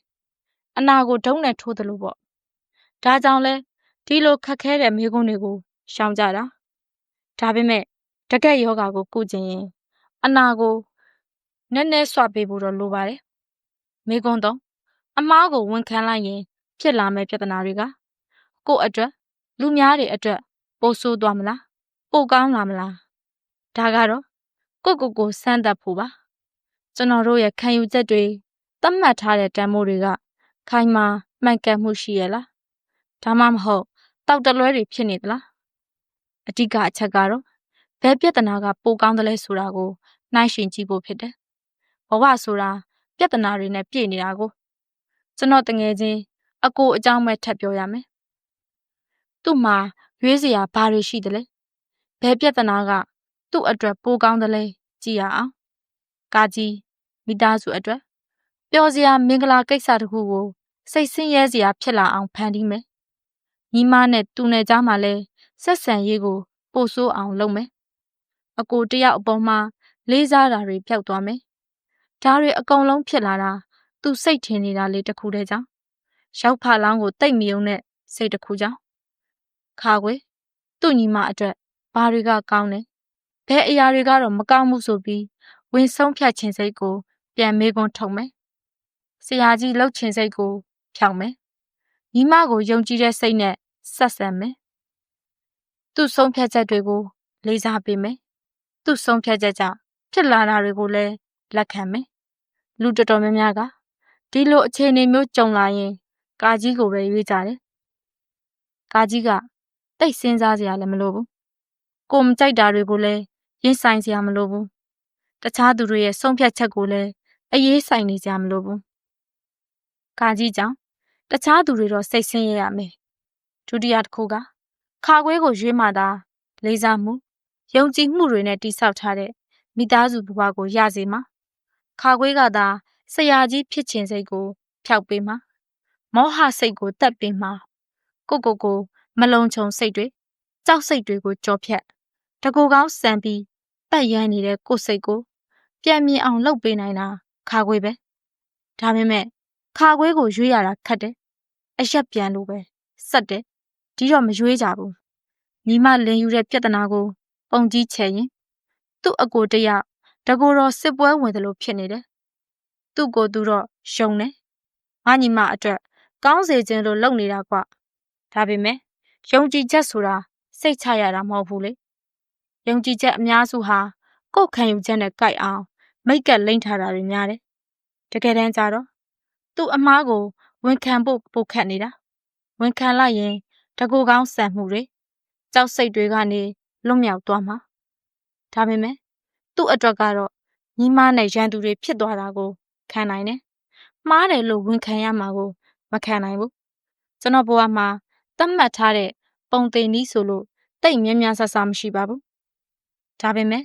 Speaker 1: အနာကိုဒုံးနဲ့ထိုးသလိုပေါ့ဒါကြောင့်လဲဒီလိုခက်ခဲတဲ့မိကုန်းတွေကိုရှောင်ကြတာဒါပေမဲ့တကက်ယောဂါကိုကုကျင်ရင်အနာကိုနည်းနည်းဆွပေးဖို့တော့လိုပါတယ်မိကုန်းတော့အမားကိုဝန်ခံလိုက်ရင်ဖြစ်လာမယ့်ပြဿနာတွေကကိုယ့်အတွက်လူများတွေအတွက်ပိုဆိုးသွားမလားပိုကောင်းလာမလားဒါကတော့ကိုစမ်းသပ်ဖို့ပါကျွန်တော်တို့ရဲ့ခံယူချက်တွေသတ်မှတ်ထားတဲ့တန်ဖိုးတွေကခိုင်မာမှန်ကန်မှုရှိရလားဒါမှမဟုတ်တောက်တလွဲတွေဖြစ်နေသလားအဓိကအချက်ကတော့ဘယ်ပြဿနာကပိုကောင်းတယ်လဲဆိုတာကိုနှိုင်းယှဉ်ကြည့်ဖို့ဖြစ်တယ်ဘဝဆိုတာပြဿနာတွေနဲ့ပြည့်နေတာကိုကျွန်တော်တငယ်ချင်း အကိုအကြောင်းပဲထပ်ပြောရမယ်။သူ့မှာရွေးစရာဘာတွေရှိသလဲ။ဘယ်ပြဿနာကသူ့အတွက်ပိုကောင်းသလဲကြည့်ရအောင်။ကာကြီးမိသားစုအတွက်ပျော်စရာမင်္ဂလာကိစ္စတစ်ခုကိုစိတ်ဆင်းရဲစရာဖြစ်လာအောင်ဖန်တီးမယ်။ညီမနဲ့သူနဲ့ကြားမှာလဲဆက်ဆံရေးကိုပို့ဆိုးအောင်လုပ်မယ်။အကိုတယောက်အပေါ်မှာလေးစားတာတွေပျောက်သွားမယ်။ဒါတွေအကုန်လုံးဖြစ်လာတာသူစိတ်ထင်နေတာလေးတစ်ခုတည်းကြောင့်ရောက်ဖလောင်းကိုတိတ်မြုံတဲ့စိတ်တစ်ခုကြောင့်ခါခွေသူ့ညီမအတွက်ဘာတွေကကောင်းလဲဘယ်အရာတွေကတော့မကောင်းဘူးဆိုပြီးဝင်ဆုံးဖြတ်ခြင်းစိတ်ကိုပြန်မေးခွန်းထုတ်မယ်ဆရာကြီးလှုပ်ခြင်းစိတ်ကိုဖြောင်းမယ်ညီမကိုယုံကြည်တဲ့စိတ်နဲ့ဆက်ဆံမယ်သူ့ဆုံးဖြတ်ချက်တွေကိုလေးစားပေးမယ်သူ့ဆုံးဖြတ်ချက်ကြောင့်ဖြစ်လာတာတွေကိုလည်းလက်ခံမယ်လူတော်တော်များများကဒီလိုအခြေအနေမျိုးကြုံလာရင်ကာကြီးကိုပဲရွေးကြတယ်ကာကြီးကတိတ်စဉ်းစားစရာလည်းမလိုဘူးကိုမကြိုက်တာတွေကိုလည်းရင်ဆိုင်စရာမလိုဘူးတခြားသူတွေရဲ့ဆုံးဖြတ်ချက်ကိုလည်းအရေးဆိုင်နေစရာမလိုဘူးကာကြီးကြောင့်တခြားသူတွေတော့စိတ်ဆင်းရဲရမယ်ဒုတိယတစ်ခုကခါခွေးကိုရွေးမှသာလေးစားမှုယုံကြည်မှုတွေနဲ့တိဆောက်ထားတဲ့မိသားစုဘဝကိုရစေမှာခါခွေးကသာဆရာကြီးဖြစ်ခြင်းစိတ်ကိုဖျောက်ပေးမှာမောဟစိတ်ကိုတတ်ပေးမှာကိုမလုံခြုံစိတ်တွေကြောက်စိတ်တွေကိုကြောဖြတ်တကူကောင်းစံပြီးပတ်ရမ်းနေတဲ့ကိုယ်စိတ်ကိုပြန်မြင်အောင်လုပ်ပေးနိုင်တာခါခွေးပဲဒါပေမဲ့ခါခွေးကိုရွေးရတာခက်တယ်အရက်ပြန်လို့ပဲစက်တယ်ဒီတော့မရွေးကြဘူးညီမလင်ယူတဲ့ပြဿနာကိုပုံကြီးချဲရင်သူ့အကိုတယောက်တကူတော်စစ်ပွဲဝင်သလိုဖြစ်နေတယ်သူ့ကိုယ်သူတော့ရှုံတယ်ငါညီမအတွက်ကောင်းစေခြင်းလို့လုပ်နေတာကွဒါပေမဲ့ယုံကြည်ချက်ဆိုတာစိတ်ချရတာမဟုတ်ဘူးလေယုံကြည်ချက်အများစုဟာကိုယ်ခံယူချက်နဲ့ကိုက်အောင်မိတ်ကပ်လိမ့်ထားတာတွေများတယ်တကယ်တမ်းကျတော့သူ့အမားကိုဝန်ခံဖို့ပိုခက်နေတာဝန်ခံလိုက်ရင်တကူကောင်းဆန်မှုတွေကြောက်စိတ်တွေကနေလွတ်မြောက်သွားမှာဒါပေမဲ့သူ့အတွက်ကတော့ညီမနဲ့ရန်သူတွေဖြစ်သွားတာကိုခံနိုင်တယ်မှားတယ်လို့ဝန်ခံရမှာကိုမခံနိုင်ဘူးကျွန်တော်ဘဝမှာသတ်မှတ်ထားတဲ့ပုံသင်နည်းဆိုလို့တိတ်များများဆဆမရှိပါဘူးဒါပေမဲ့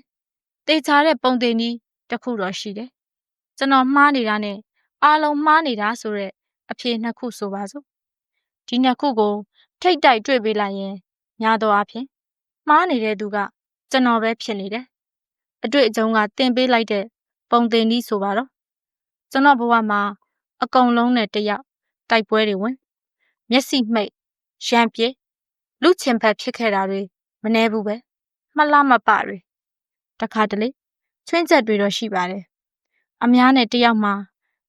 Speaker 1: တေချာတဲ့ပုံသင်နည်းတစ်ခုတော့ရှိတယ်ကျွန်တော်မှားနေတာနဲ့အားလုံးမှားနေတာဆိုတဲ့အဖြေနှစ်ခုဆိုပါစို့ဒီနှစ်ခုကိုထိတ်တိုက်တွေ့ပေးလိုက်ရင်ညာတော့အဖြစ်မှားနေတဲ့သူကကျွန်တော်ပဲဖြစ်နေတယ်အတွေ့အကြုံကသင်ပေးလိုက်တဲ့ပုံသင်နည်းဆိုပါတော့ကျွန်တော်ဘဝမှာအကုန်လုံးနဲ့တယောက်တိုက်ပွဲတွေဝင်မျက်စိမှိတ်ရံပြေလူချင်ဖက်ဖြစ်ခဲ့တာတွေမနှဲဘူးပဲမလှမပတွေတခါတလေချွင်းချက်တွေတော့ရှိပါတယ်အများနဲ့တယောက်မှာ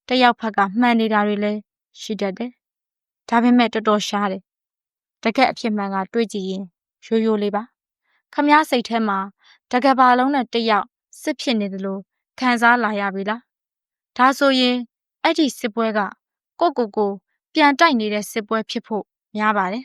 Speaker 1: တယောက်ဖက်ကမှန်နေတာတွေလည်းရှိတတ်တယ်ဒါပေမဲ့တော်တော်ရှားတယ်တကယ်အဖြစ်မှန်ကတွေးကြည့်ရင်ရိုးရိုးလေးပါခမားစိတ်ထဲမှာတကယ်ပါလုံးနဲ့တယောက်စစ်ဖြစ်နေတယ်လို့ခံစားလာရပြီလားဒါဆိုရင်အဲ့ဒီစစ်ပွဲကကိုပြန်တိုက်နေတဲ့စစ်ပွဲဖြစ်ဖို့များပါတယ်